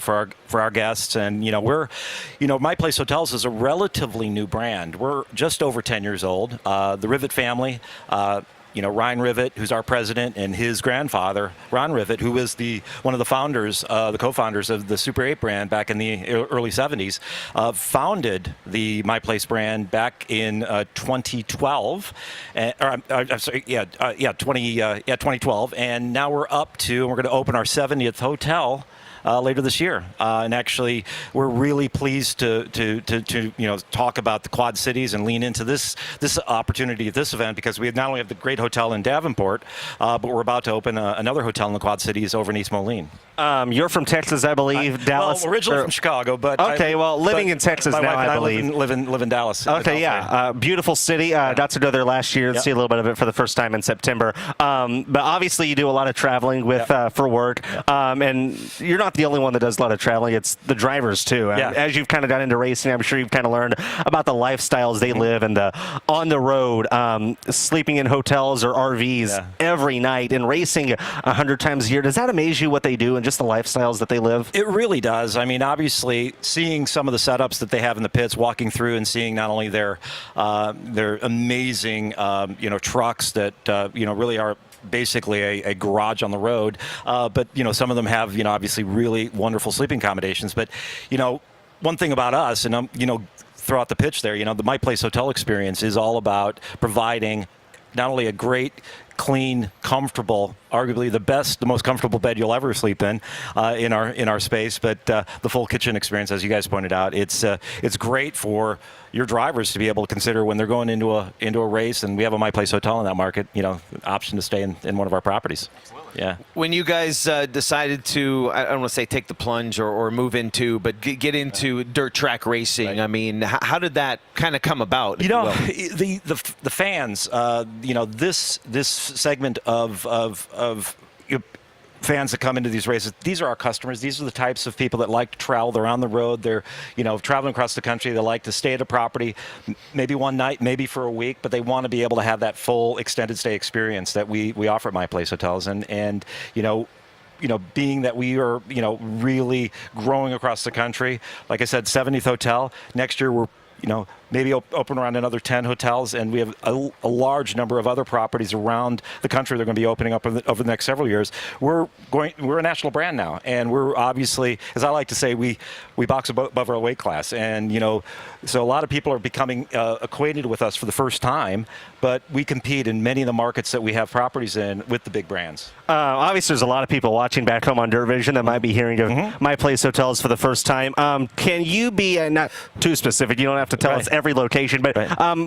our guests, and My Place Hotels is a relatively new brand. We're just over 10 years old. The Rivet family, Ryan Rivet, who's our president, and his grandfather, Ron Rivet, who was one of the founders, the co-founders of the Super 8 brand back in the early 70s, founded the My Place brand back in 2012. 2012, and now we're up to, and we're going to open our 70th hotel later this year, and actually, we're really pleased to talk about the Quad Cities and lean into this opportunity at this event, because we not only have the great hotel in Davenport, but we're about to open another hotel in the Quad Cities over in East Moline. You're from Texas, I believe. Dallas. Well, originally from Chicago, but living in Texas now, I believe. Live in Dallas. Okay, beautiful city. Got to go there last year and see a little bit of it for the first time in September. But obviously, you do a lot of traveling for work, and you're not the only one that does a lot of traveling. It's the drivers too. As you've kind of got into racing, I'm sure you've kind of learned about the lifestyles they live and the on the road, sleeping in hotels or RVs every night and racing 100 times a year. Does that amaze you what they do and just the lifestyles that they live? It really does. I mean, obviously, seeing some of the setups that they have in the pits, walking through and seeing not only their amazing trucks that really are basically a garage on the road, but some of them have obviously really wonderful sleeping accommodations. But one thing about us, and throughout the pitch there, the My Place Hotel experience is all about providing not only a great, clean, comfortable, arguably the most comfortable bed you'll ever sleep in our space, but the full kitchen experience, as you guys pointed out, it's great for your drivers to be able to consider when they're going into a race. And we have a My Place Hotel in that market, option to stay in one of our properties. Yeah. When you guys decided to, I don't want to say take the plunge or move into, but get into dirt track racing, I mean, how did that kind of come about? The fans, this segment of fans that come into these races, these are our customers. These are the types of people that like to travel. They're on the road. They're, traveling across the country. They like to stay at a property, maybe one night, maybe for a week, but they want to be able to have that full extended stay experience that we offer at My Place Hotels. And being that we are, really growing across the country, like I said, 70th hotel. Next year, we're, maybe open around another 10 hotels, and we have a large number of other properties around the country they're going to be opening up over the next several years. We're a national brand now, and we're obviously, as I like to say, we box above our weight class, and so a lot of people are becoming acquainted with us for the first time, but we compete in many of the markets that we have properties in with the big brands. Obviously, there's a lot of people watching back home on Dirt Vision that might be hearing of My Place Hotels for the first time. Can you be, not too specific, you don't have to tell us every location, but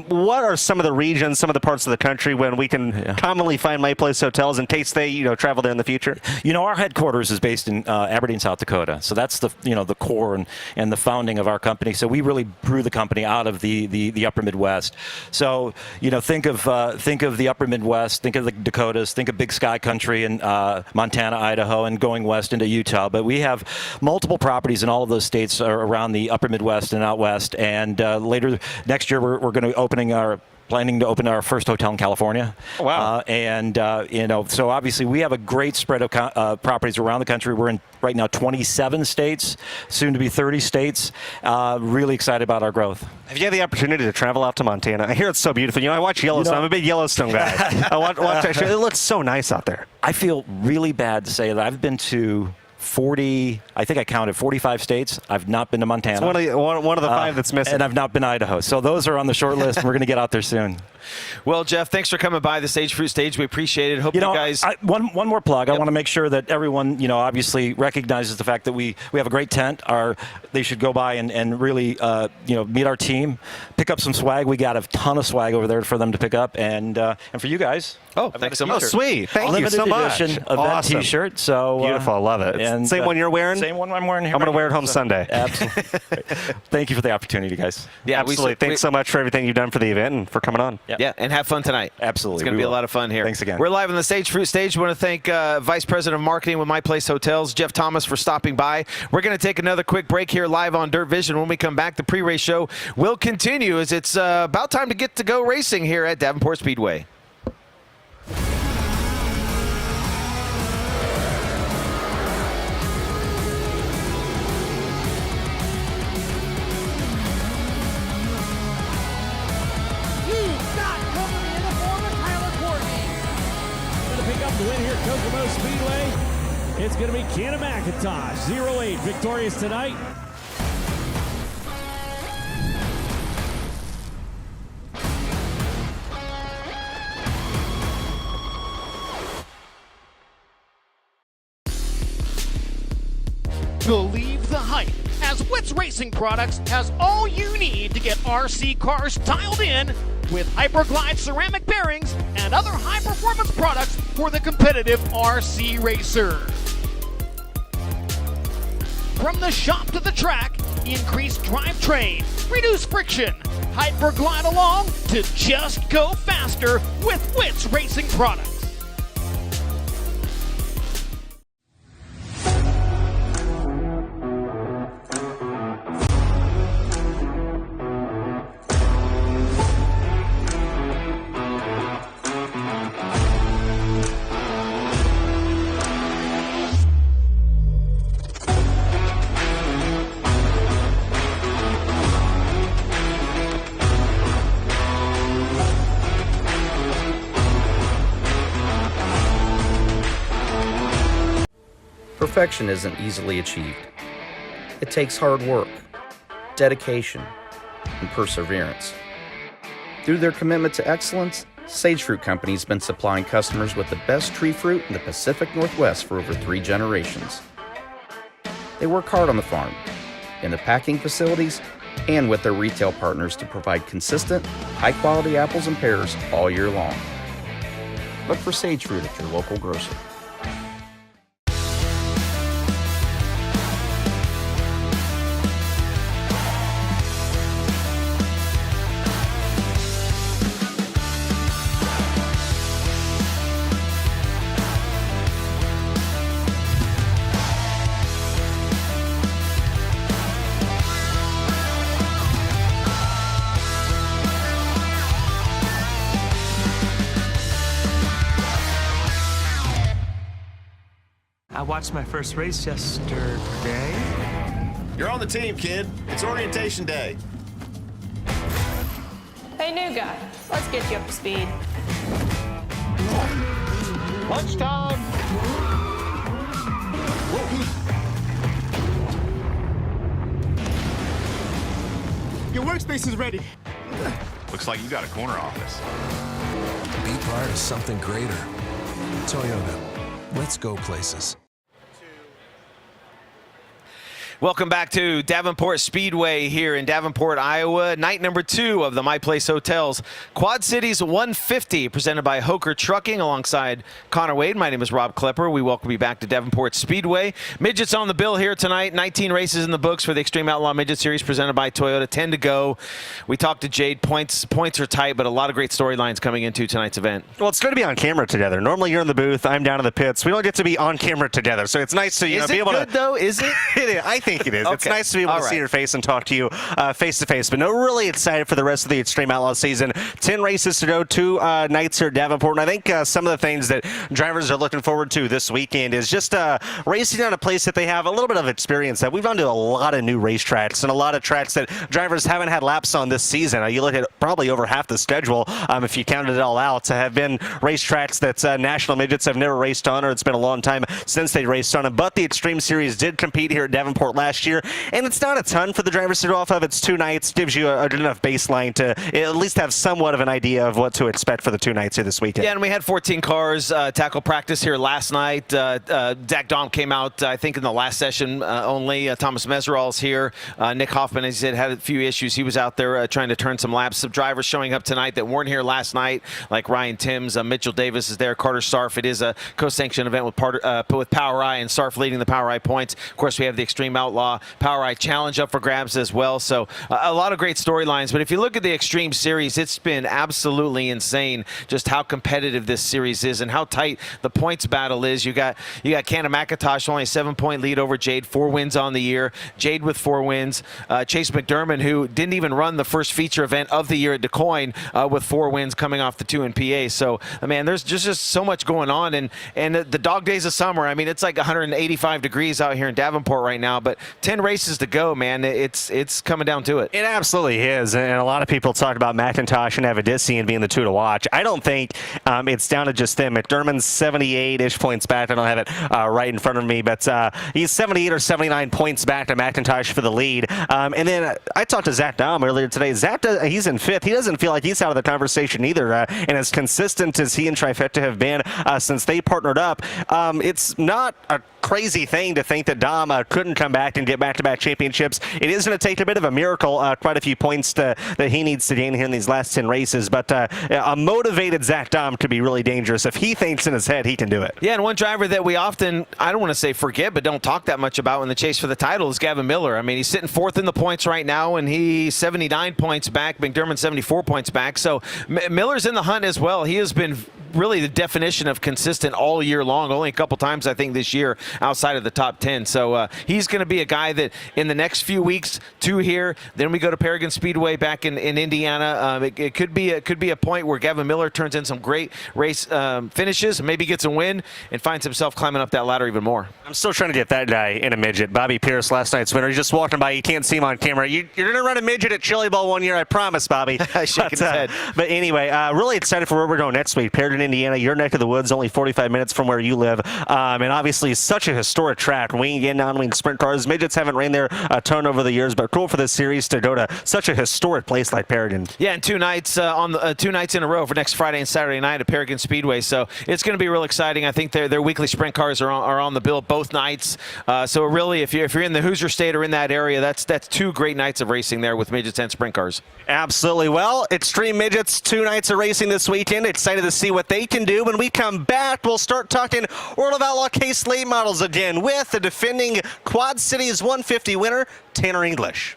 what are some of the regions, some of the parts of the country when we can commonly find My Place Hotels in case they travel there in the future? Our headquarters is based in Aberdeen, South Dakota, so that's the core and the founding of our company. So we really grew the company out of the upper Midwest. So think of the upper Midwest, think of the Dakotas, think of Big Sky Country in Montana, Idaho, and going west into Utah. But we have multiple properties in all of those states around the upper Midwest and out west. And later next year, we're going to be opening our planning to open our first hotel in California. Oh, wow. So obviously we have a great spread of properties around the country. We're in right now 27 states, soon to be 30 states. Really excited about our growth. Have you had the opportunity to travel out to Montana? I hear it's so beautiful. I watch Yellowstone. I'm a big Yellowstone guy. I watch that show. It looks so nice out there. I feel really bad to say that I've been to 40, I think I counted 45 states. I've not been to Montana. It's one of the 5 that's missing. And I've not been to Idaho. So those are on the short list. We're going to get out there soon. Well, Jeff, thanks for coming by the Stage Fruit Stage. We appreciate it. Hope you guys. One more plug. I want to make sure that everyone, obviously recognizes the fact that we have a great tent. They should go by and really, meet our team, pick up some swag. We got a ton of swag over there for them to pick up, and for you guys. Oh, thanks so much. Oh, sweet. Thank you so much. Event Awesome. T-shirt. So beautiful. I love it. And same one you're wearing? Same one I'm wearing here. I'm going to wear it home Sunday. Absolutely. Thank you for the opportunity, guys. Yeah, absolutely. Thanks so much for everything you've done for the event and for coming on. Yeah, and have fun tonight. Absolutely. It's going to be a lot of fun here. Thanks again. We're live on the Stage Fruit Stage. We want to thank Vice President of Marketing with My Place Hotels, Jeff Thomas, for stopping by. We're going to take another quick break here live on Dirt Vision. When we come back, the pre-race show will continue as it's about time to get to go racing here at Davenport Speedway. To win here at Kokomo Speedway, it's going to be Kenna McIntosh, 08, victorious tonight. Believe the hype, as Wits Racing Products has all you need to get RC cars dialed in with Hyperglide ceramic bearings and other high-performance products for the competitive RC racer. From the shop to the track, increase drivetrain, reduce friction, Hyperglide along to just go faster with Wits Racing Products. Perfection isn't easily achieved. It takes hard work, dedication, and perseverance. Through their commitment to excellence, Sage Fruit Company has been supplying customers with the best tree fruit in the Pacific Northwest for over 3 generations. They work hard on the farm, in the packing facilities, and with their retail partners to provide consistent, high-quality apples and pears all year long. Look for Sage Fruit at your local grocer. I watched my first race yesterday. You're on the team, kid. It's orientation day. Hey, new guy. Let's get you up to speed. Lunch time. Your workspace is ready. Looks like you got a corner office. Be part of something greater. Toyota. Let's go places. Welcome back to Davenport Speedway here in Davenport, Iowa. Night number 2 of the My Place Hotels Quad Cities 150, presented by Hoker Trucking alongside Connor Wade. My name is Rob Klepper. We welcome you back to Davenport Speedway. Midgets on the bill here tonight. 19 races in the books for the Extreme Outlaw Midget Series presented by Toyota. 10 to go. We talked to Jade. Points are tight, but a lot of great storylines coming into tonight's event. Well, it's good to be on camera together. Normally you're in the booth, I'm down in the pits. We don't get to be on camera together, so it's nice to be able to. Is it good though? Is it? It is. I think it is. Okay. It's nice to be able to see your face and talk to you face to face. But no, we're really excited for the rest of the Extreme Outlaw season. 10 races to go, 2 nights here at Davenport. And I think some of the things that drivers are looking forward to this weekend is just racing on a place that they have a little bit of experience at. We've gone to a lot of new racetracks and a lot of tracks that drivers haven't had laps on this season. You look at probably over half the schedule, if you counted it all out, have been racetracks that national midgets have never raced on, or it's been a long time since they raced on them. But the Extreme Series did compete here at Davenport last year, and it's not a ton for the drivers to go off of. It's 2 nights, gives you a good enough baseline to at least have somewhat of an idea of what to expect for the 2 nights here this weekend. Yeah, and we had 14 cars tackle practice here last night. Zach Dahm came out, I think, in the last session only. Thomas Meserol's here. Nick Hoffman, as he said, had a few issues. He was out there trying to turn some laps. Some drivers showing up tonight that weren't here last night, like Ryan Timms. Mitchell Davis is there. Carter Sarf. It is a co-sanctioned event with Power Eye, and Sarf leading the Power Eye points. Of course, we have the Extreme Outlaw Power Eye Challenge up for grabs as well. So a lot of great storylines. But if you look at the Extreme Series, it's been absolutely insane just how competitive this series is and how tight the points battle is. You got Canna McIntosh, only a 7-point lead over Jade, 4 wins on the year. Jade with 4 wins. Chase McDermott, who didn't even run the first feature event of the year at DeCoin, with 4 wins coming off the 2 in PA. So, man, there's just so much going on. And the dog days of summer, I mean, it's like 185 degrees out here in Davenport right now, but 10 races to go, man. It's coming down to it. It absolutely is. And a lot of people talk about McIntosh and Avedisian being the 2 to watch. I don't think it's down to just them. McDermott's 78-ish points back. I don't have it right in front of me, but he's 78 or 79 points back to McIntosh for the lead. And then I talked to Zach Dahm earlier today. He's in 5th. He doesn't feel like he's out of the conversation either. And as consistent as he and Trifecta have been since they partnered up, it's not a crazy thing to think that Dom couldn't come back and get back-to-back championships. It is going to take a bit of a miracle, quite a few points that he needs to gain here in these last 10 races, but a motivated Zach Dom could be really dangerous. If he thinks in his head, he can do it. Yeah, and one driver that we often, I don't want to say forget, but don't talk that much about in the chase for the title is Gavin Miller. I mean, he's sitting 4th in the points right now, and he's 79 points back. McDermott 74 points back. So Miller's in the hunt as well. He has been really the definition of consistent all year long. Only a couple times, I think, this year outside of the top 10. So he's going to be a guy that in the next few weeks, 2 here, then we go to Paragon Speedway back in Indiana. It could be a point where Gavin Miller turns in some great race finishes, maybe gets a win, and finds himself climbing up that ladder even more. I'm still trying to get that guy in a midget. Bobby Pierce, last night's winner. He's just walking by. You can't see him on camera. You're going to run a midget at Chili Bowl one year, I promise, Bobby. Shaking his head. But anyway, really excited for where we're going next week. Paragon, Indiana, your neck of the woods, only 45 minutes from where you live. And obviously, it's such a historic track. Wing and non-wing sprint cars. Midgets haven't ran there a ton over the years, but cool for this series to go to such a historic place like Paragon. Yeah, and 2 nights on 2 nights in a row for next Friday and Saturday night at Paragon Speedway. So it's going to be real exciting. I think their weekly sprint cars are on the bill both nights. So really, if you're in the Hoosier State or in that area, that's 2 great nights of racing there with midgets and sprint cars. Absolutely. Well, Extreme Midgets, 2 nights of racing this weekend. Excited to see what they can do. When we come back, we'll start talking World of Outlaw Case late models again with the defending Quad Cities 150 winner, Tanner English.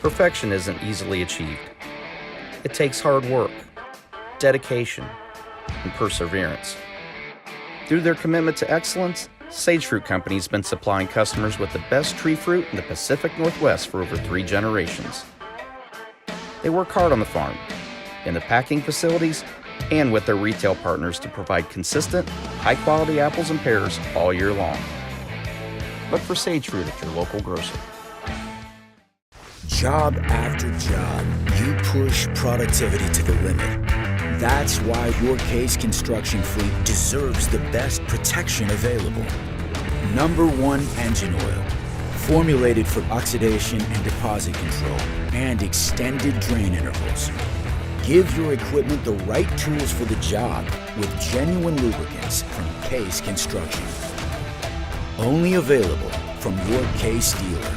Perfection isn't easily achieved. It takes hard work, dedication, and perseverance. Through their commitment to excellence, Sage Fruit Company has been supplying customers with the best tree fruit in the Pacific Northwest for over 3 generations. They work hard on the farm, in the packing facilities, and with their retail partners to provide consistent, high-quality apples and pears all year long. Look for Sage Fruit at your local grocer. Job after job, you push productivity to the limit. That's why your Case construction fleet deserves the best protection available. #1 engine oil, formulated for oxidation and deposit control and extended drain intervals. Give your equipment the right tools for the job with genuine lubricants from Case Construction. Only available from your Case dealer.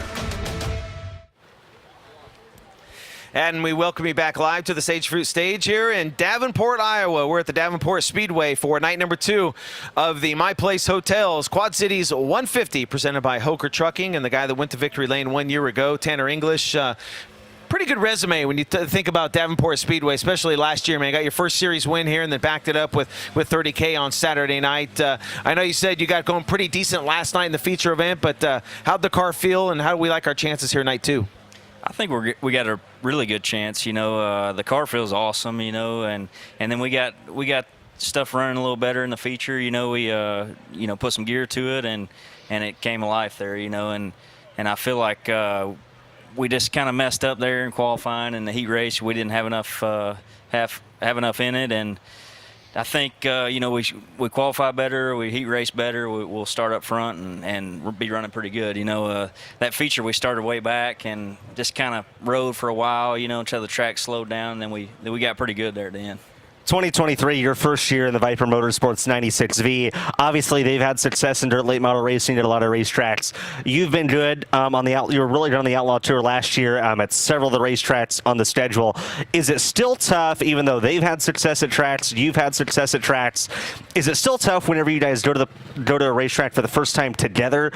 And we welcome you back live to the Sage Fruit stage here in Davenport, Iowa. We're at the Davenport Speedway for night number 2 of the My Place Hotels Quad Cities 150, presented by Hoker Trucking, and the guy that went to victory lane 1 year ago, Tanner English. Pretty good resume when you think about Davenport Speedway, especially last year, man. You got your first series win here and then backed it up with 30K on Saturday night. I know you said you got going pretty decent last night in the feature event, but how'd the car feel, and how do we like our chances here night 2? I think we got a really good chance. The car feels awesome, and then we got stuff running a little better in the feature. We put some gear to it, and it came alive there. And I feel like we just kind of messed up there in qualifying and the heat race. We didn't have enough have enough in it, and I think we qualify better, we heat race better, we'll start up front and be running pretty good. That feature we started way back and just kind of rode for a while, until the track slowed down, and then we got pretty good there at the end. 2023, your first year in the Viper Motorsports 96V. Obviously, they've had success in dirt late model racing at a lot of racetracks. You've been good you were really good on the Outlaw Tour last year at several of the racetracks on the schedule. Is it still tough, even though they've had success at tracks, you've had success at tracks? Is it still tough whenever you guys go to a racetrack for the first time together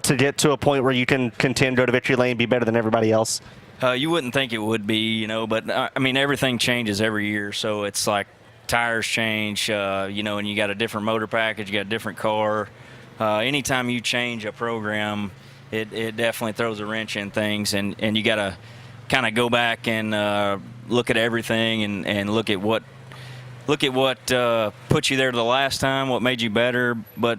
to get to a point where you can contend, go to victory lane, be better than everybody else? You wouldn't think it would be, but everything changes every year. So it's like tires change, and you got a different motor package, you got a different car. Anytime you change a program, it definitely throws a wrench in things, and you got to kind of go back and look at everything and look at what put you there the last time, what made you better, but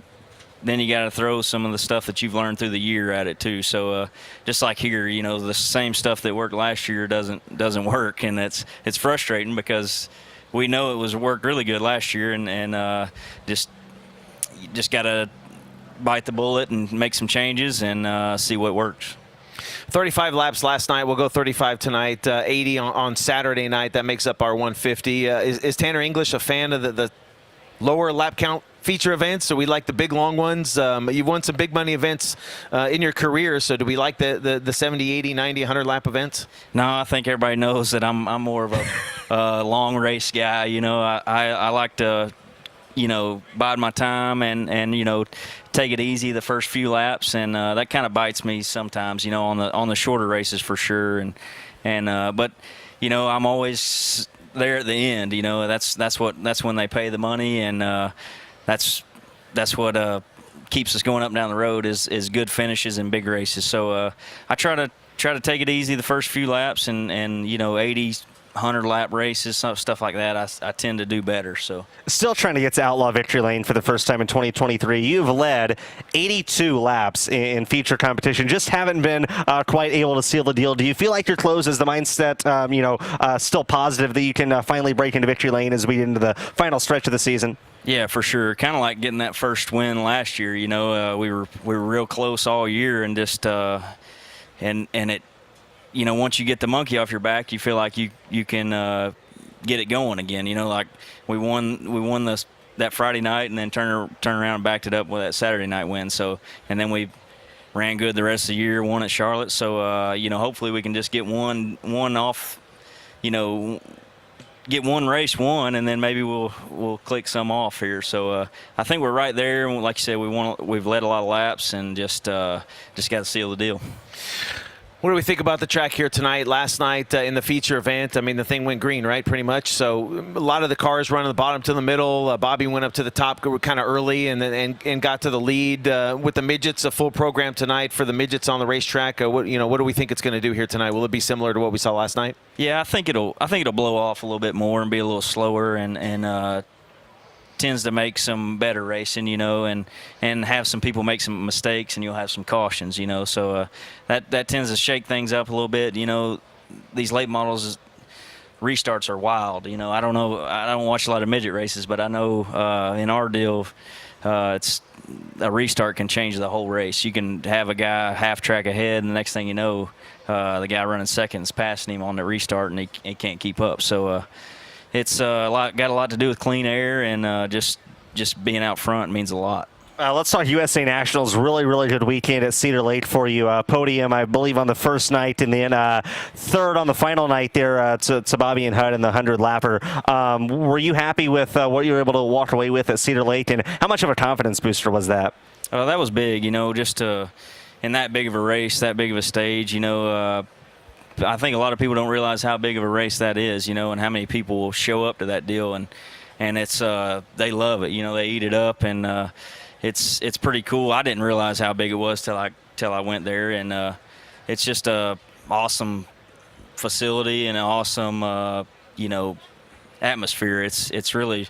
then you got to throw some of the stuff that you've learned through the year at it too. So just like here, the same stuff that worked last year doesn't work, and it's frustrating because we know it worked really good last year, and just got to bite the bullet and make some changes and see what works. 35 laps last night. We'll go 35 tonight. 80 on Saturday night. That makes up our 150. Is Tanner English a fan of the lower lap count feature events? So we like the big long ones. You've won some big money events in your career, so do we like the 70, 80, 90, 100 lap events? No, I think everybody knows that I'm more of a long race guy. I like to bide my time and take it easy the first few laps, and that kind of bites me sometimes, on the shorter races for sure, but I'm always there at the end. That's when they pay the money, and that's what keeps us going up and down the road is good finishes and big races. So I try to take it easy the first few laps, and 80, 100 lap races, stuff like that, I tend to do better. So still trying to get to Outlaw victory lane for the first time in 2023. You've led 82 laps in feature competition, just haven't been quite able to seal the deal. Do you feel like your close is the mindset still positive that you can finally break into victory lane as we get into the final stretch of the season? Yeah, for sure. Kind of like getting that first win last year. We were real close all year, and just and it. Once you get the monkey off your back, you feel like you can get it going again. Like we won that Friday night, and then turn around and backed it up with that Saturday night win. So, and then we ran good the rest of the year, won at Charlotte. So, hopefully we can just get one off, get one race won, and then maybe we'll click some off here. So I think we're right there. And like you said, we've led a lot of laps, and just got to seal the deal. What do we think about the track here tonight? Last night in the feature event, I mean, the thing went green, right, pretty much. So a lot of the cars running the bottom to the middle. Bobby went up to the top kind of early and got to the lead. With the midgets, a full program tonight for the midgets on the racetrack. What do we think it's going to do here tonight? Will it be similar to what we saw last night? Yeah, I think it'll blow off a little bit more and be a little slower, and tends to make some better racing, and have some people make some mistakes, and you'll have some cautions, so that tends to shake things up a little bit. These late models restarts are wild. I don't know, I don't watch a lot of midget races, but I know in our deal, it's a restart can change the whole race. You can have a guy half track ahead, and the next thing you know, the guy running second is passing him on the restart, and he can't keep up. So it's got a lot to do with clean air, and just being out front means a lot. Let's talk USA Nationals. Really, really good weekend at Cedar Lake for you. Podium, I believe, on the first night, and then third on the final night there to Bobby and Hud in the 100-lapper. Were you happy with what you were able to walk away with at Cedar Lake, and how much of a confidence booster was that? That was big, just in that big of a race, that big of a stage, I think a lot of people don't realize how big of a race that is, and how many people will show up to that deal, and it's they love it, they eat it up, and it's pretty cool. I didn't realize how big it was till I went there, and it's just a awesome facility and an awesome atmosphere. It's really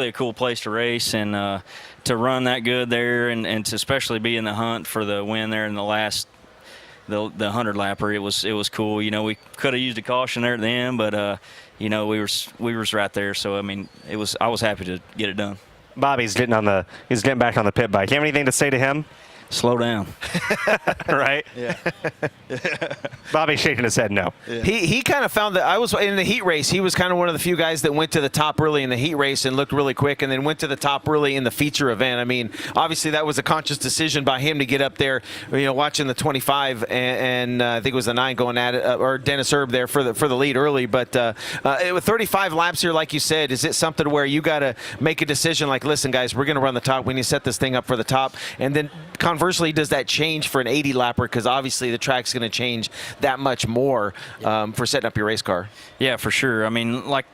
a cool place to race, and to run that good there, and to especially be in the hunt for the win there in the last the 100-lapper. It was cool. We could have used a caution there at the end, but we was right there. So I was happy to get it done. Bobby's getting back on the pit bike. You have anything to say to him? Slow down. Right? Yeah. Bobby's shaking his head no. Yeah. He kind of found that I was in the heat race. He was kind of one of the few guys that went to the top early in the heat race and looked really quick, and then went to the top early in the feature event. Obviously that was a conscious decision by him to get up there, watching the 25 and I think it was the 9 going at it, or Dennis Erb there for the lead early. But with 35 laps here, like you said, is it something where you got to make a decision like, listen, guys, we're going to run the top. We need to set this thing up for the top, and then conversely, does that change for an 80-lapper? Because obviously the track's going to change that much more for setting up your race car. Yeah, for sure. Like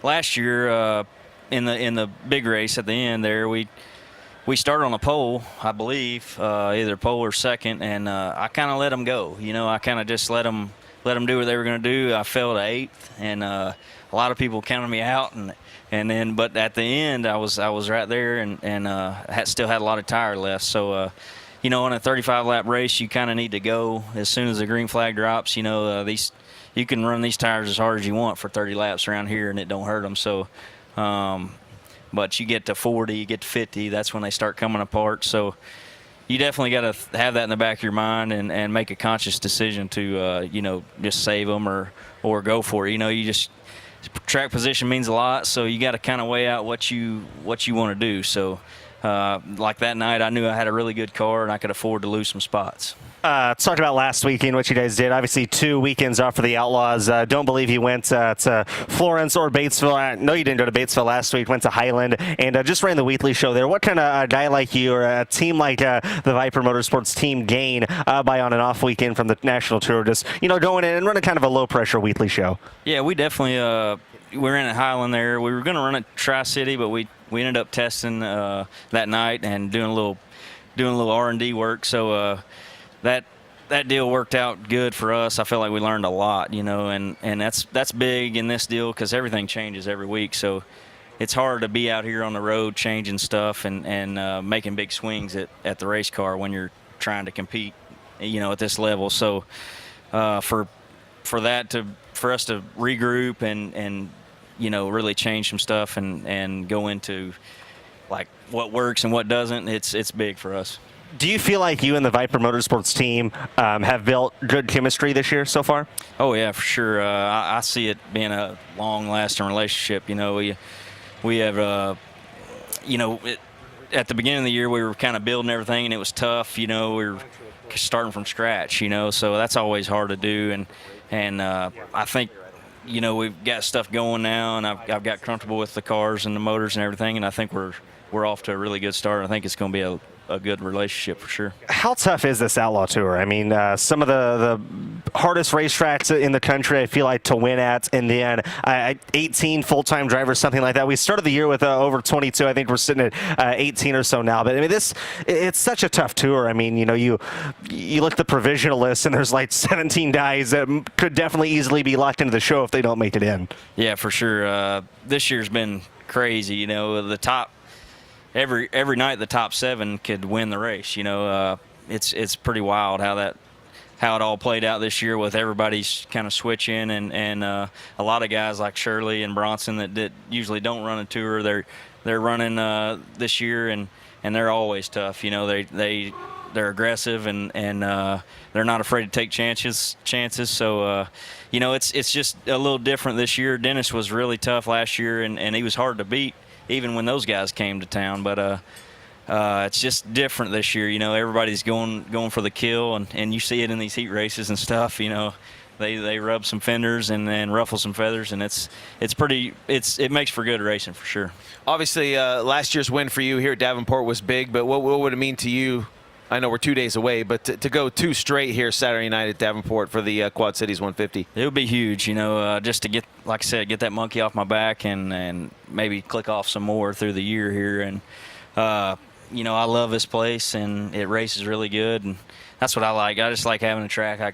last year in the big race at the end there, we started on a pole, I believe, either pole or second, and I kind of let them go. I kind of just let them do what they were going to do. I fell to 8th, and a lot of people counted me out, but at the end I was right there, and still had a lot of tire left. So on a 35-lap race, you kind of need to go as soon as the green flag drops. You can run these tires as hard as you want for 30 laps around here, and it don't hurt them. So, but you get to 40, you get to 50, that's when they start coming apart. So you definitely got to have that in the back of your mind and make a conscious decision to, just save them or go for it. Track position means a lot, so you got to kind of weigh out what you want to do. So. Like that night, I knew I had a really good car and I could afford to lose some spots. Let's talk about last weekend, what you guys did. Obviously, 2 weekends off for the Outlaws. Don't believe you went to Florence or Batesville. I know you didn't go to Batesville last week. Went to Highland and just ran the Wheatley show there. What kind of guy like you or a team like the Viper Motorsports team gain by on an off weekend from the National Tour? Just going in and running kind of a low-pressure Wheatley show. Yeah, we definitely we ran at Highland there. We were going to run at Tri-City, but we ended up testing that night and doing a little R&D work. So that deal worked out good for us. I feel like we learned a lot, and that's big in this deal because everything changes every week. So it's hard to be out here on the road changing stuff and making big swings at the race car when you're trying to compete, at this level. So for us to regroup and really change some stuff and go into like what works and what doesn't, it's big for us. Do you feel like you and the Viper Motorsports team have built good chemistry this year so far? Oh yeah, for sure. I see it being a long-lasting relationship. We have at the beginning of the year we were kind of building everything and it was tough. We were starting from scratch. So that's always hard to do. And I think we've got stuff going now, and I've got comfortable with the cars and the motors and everything, and I think we're off to a really good start. I think it's going to be a good relationship for sure. How tough is this Outlaw Tour? Some of the hardest racetracks in the country I feel like to win at, and then 18 full-time drivers, something like that. We started the year with over 22. I think we're sitting at 18 or so now. But it's such a tough tour. You look at the provisional list, and there's like 17 guys that could definitely easily be locked into the show if they don't make it in. Yeah, for sure. This year's been crazy. The top. Every night the top 7 could win the race. It's pretty wild how it all played out this year with everybody's kind of switching and a lot of guys like Shirley and Bronson that usually don't run a tour, they're running this year and they're always tough. They're aggressive and they're not afraid to take chances. So it's just a little different this year. Dennis was really tough last year and he was hard to beat even when those guys came to town. But it's just different this year. You know, everybody's going for the kill, and you see it in these heat races and stuff. You know, they rub some fenders and then ruffle some feathers, and it makes for good racing for sure. Obviously, last year's win for you here at Davenport was big, but what would it mean to you? I know we're 2 days away, but to go 2 straight here Saturday night at Davenport for the Quad Cities 150. It would be huge, you know, just to get, like I said, get that monkey off my back and maybe click off some more through the year here. And, you know, I love this place, and it races really good, and that's what I like. I just like having a track I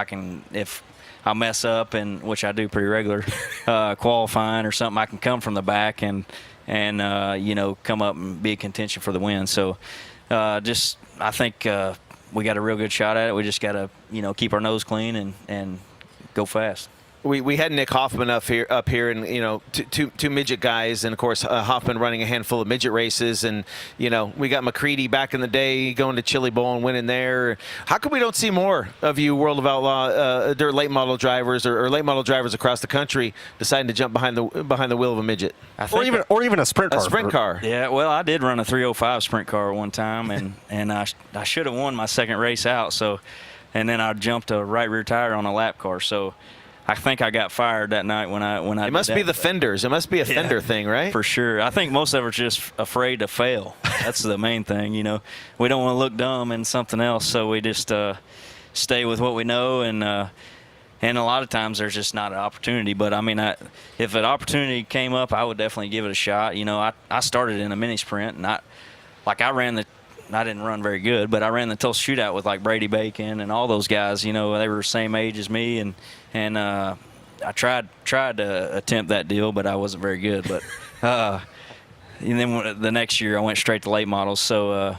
can if I mess up, and which I do pretty regular, qualifying or something, I can come from the back and you know, come up and be a contention for the win. So I think we got a real good shot at it. We just got to, you know, keep our nose clean and go fast. We had Nick Hoffman up here, and you know, two midget guys, and of course Hoffman running a handful of midget races, and you know, we got McCready back in the day going to Chili Bowl and winning there. How come we don't see more of you World of Outlaw dirt late model drivers or late model drivers across the country deciding to jump behind the wheel of a midget, or even a sprint car? A sprint car. Yeah, well, I did run a 305 sprint car one time, and I should have won my second race out. So, and then I jumped a right rear tire on a lap car. So. I think I got fired that night when I. It must be the fenders. It must be a fender thing, right? For sure. I think most of us are just afraid to fail. That's the main thing, you know. We don't want to look dumb in something else, so we just stay with what we know, and a lot of times there's just not an opportunity. But I mean, if an opportunity came up, I would definitely give it a shot. You know, I started in a mini sprint, and I didn't run very good, but I ran the Tulsa Shootout with like Brady Bacon and all those guys. You know, they were the same age as me, and I tried to attempt that deal, but I wasn't very good. But and then the next year I went straight to late models. So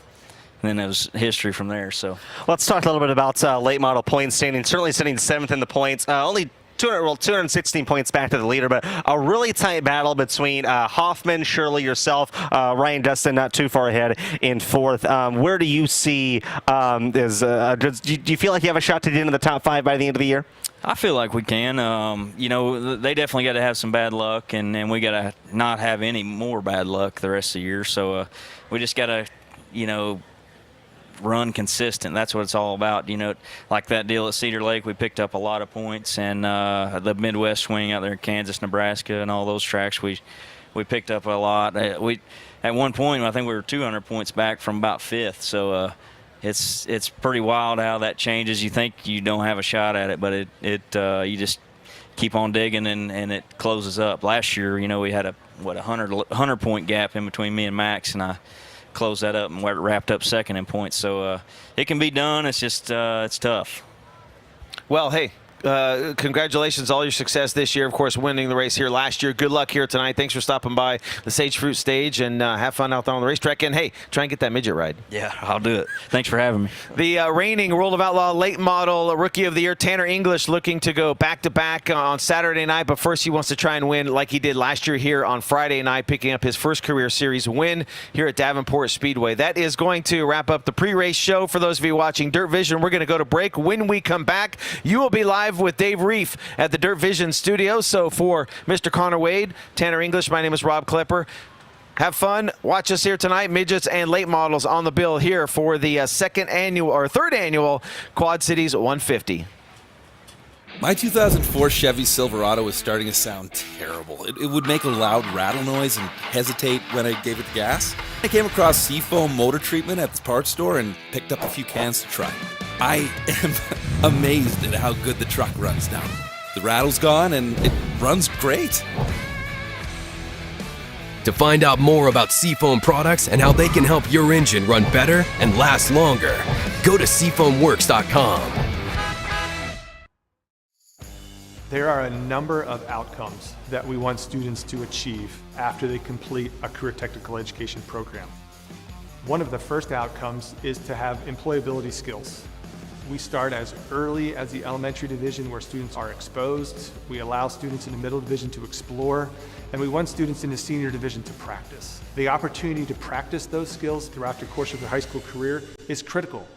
then it was history from there. So let's talk a little bit about late model points standing. Certainly sitting 7th in the points. Only 216 points back to the leader, but a really tight battle between Hoffman, Shirley, yourself, Ryan Dustin not too far ahead in 4th. Where do you see do you feel like you have a shot to get into the top 5 by the end of the year? I feel like we can. You know, they definitely got to have some bad luck, and we got to not have any more bad luck the rest of the year. So we just got to, you know, run consistent. That's what it's all about. You know, like that deal at Cedar Lake, we picked up a lot of points, and the Midwest swing out there in Kansas, Nebraska, and all those tracks, we picked up a lot. At one point, I think we were 200 points back from about 5th. So it's pretty wild how that changes. You think you don't have a shot at it, but you just keep on digging, and it closes up. Last year, you know, we had a 100 point gap in between me and Max, and I closed that up and wrapped up 2nd in points. So it can be done. It's just it's tough. Well, hey, congratulations, all your success this year. Of course, winning the race here last year. Good luck here tonight. Thanks for stopping by the Sage Fruit stage, and have fun out there on the racetrack. And hey, try and get that midget ride. Yeah, I'll do it. Thanks for having me. The reigning World of Outlaw late model Rookie of the Year, Tanner English, looking to go back-to-back on Saturday night, but first he wants to try and win like he did last year here on Friday night, picking up his first career series win here at Davenport Speedway. That is going to wrap up the pre-race show. For those of you watching Dirt Vision, we're going to go to break. When we come back, you will be live with Dave Reef at the Dirt Vision studio. So for Mr. Connor Wade, Tanner English, my name is Rob Klepper. Have fun. Watch us here tonight. Midgets and late models on the bill here for the third annual Quad Cities 150. My 2004 Chevy Silverado was starting to sound terrible. It would make a loud rattle noise and hesitate when I gave it the gas. I came across Seafoam motor treatment at the parts store and picked up a few cans to try. I am amazed at how good the truck runs now. The rattle's gone and it runs great. To find out more about Seafoam products and how they can help your engine run better and last longer, go to seafoamworks.com. There are a number of outcomes that we want students to achieve after they complete a career technical education program. One of the first outcomes is to have employability skills. We start as early as the elementary division where students are exposed. We allow students in the middle division to explore, and we want students in the senior division to practice. The opportunity to practice those skills throughout the course of their high school career is critical.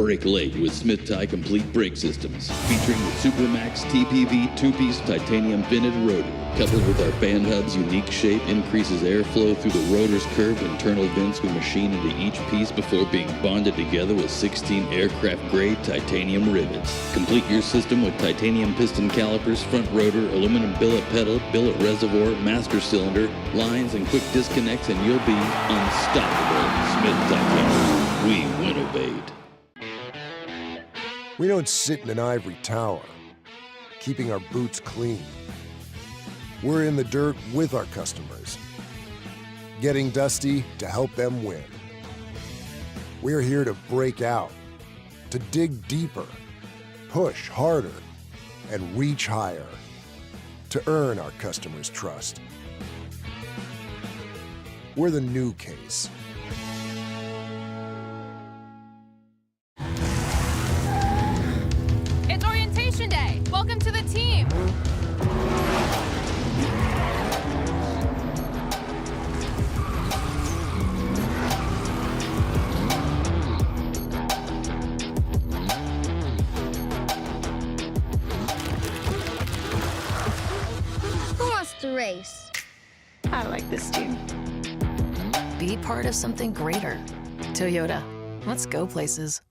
Brake late with Smith Tie Complete Brake Systems, featuring the Supermax TPV 2-piece titanium vented rotor. Coupled with our band hub's unique shape, increases airflow through the rotor's curved internal vents we machine into each piece before being bonded together with 16 aircraft-grade titanium rivets. Complete your system with titanium piston calipers, front rotor, aluminum billet pedal, billet reservoir, master cylinder, lines, and quick disconnects, and you'll be unstoppable. Smith Titanium. We innovate. We don't sit in an ivory tower, keeping our boots clean. We're in the dirt with our customers, getting dusty to help them win. We're here to break out, to dig deeper, push harder, and reach higher, to earn our customers' trust. We're the new Case. It's orientation day. Welcome to the team. Who wants to race? I like this team. Be part of something greater. Toyota, let's go places.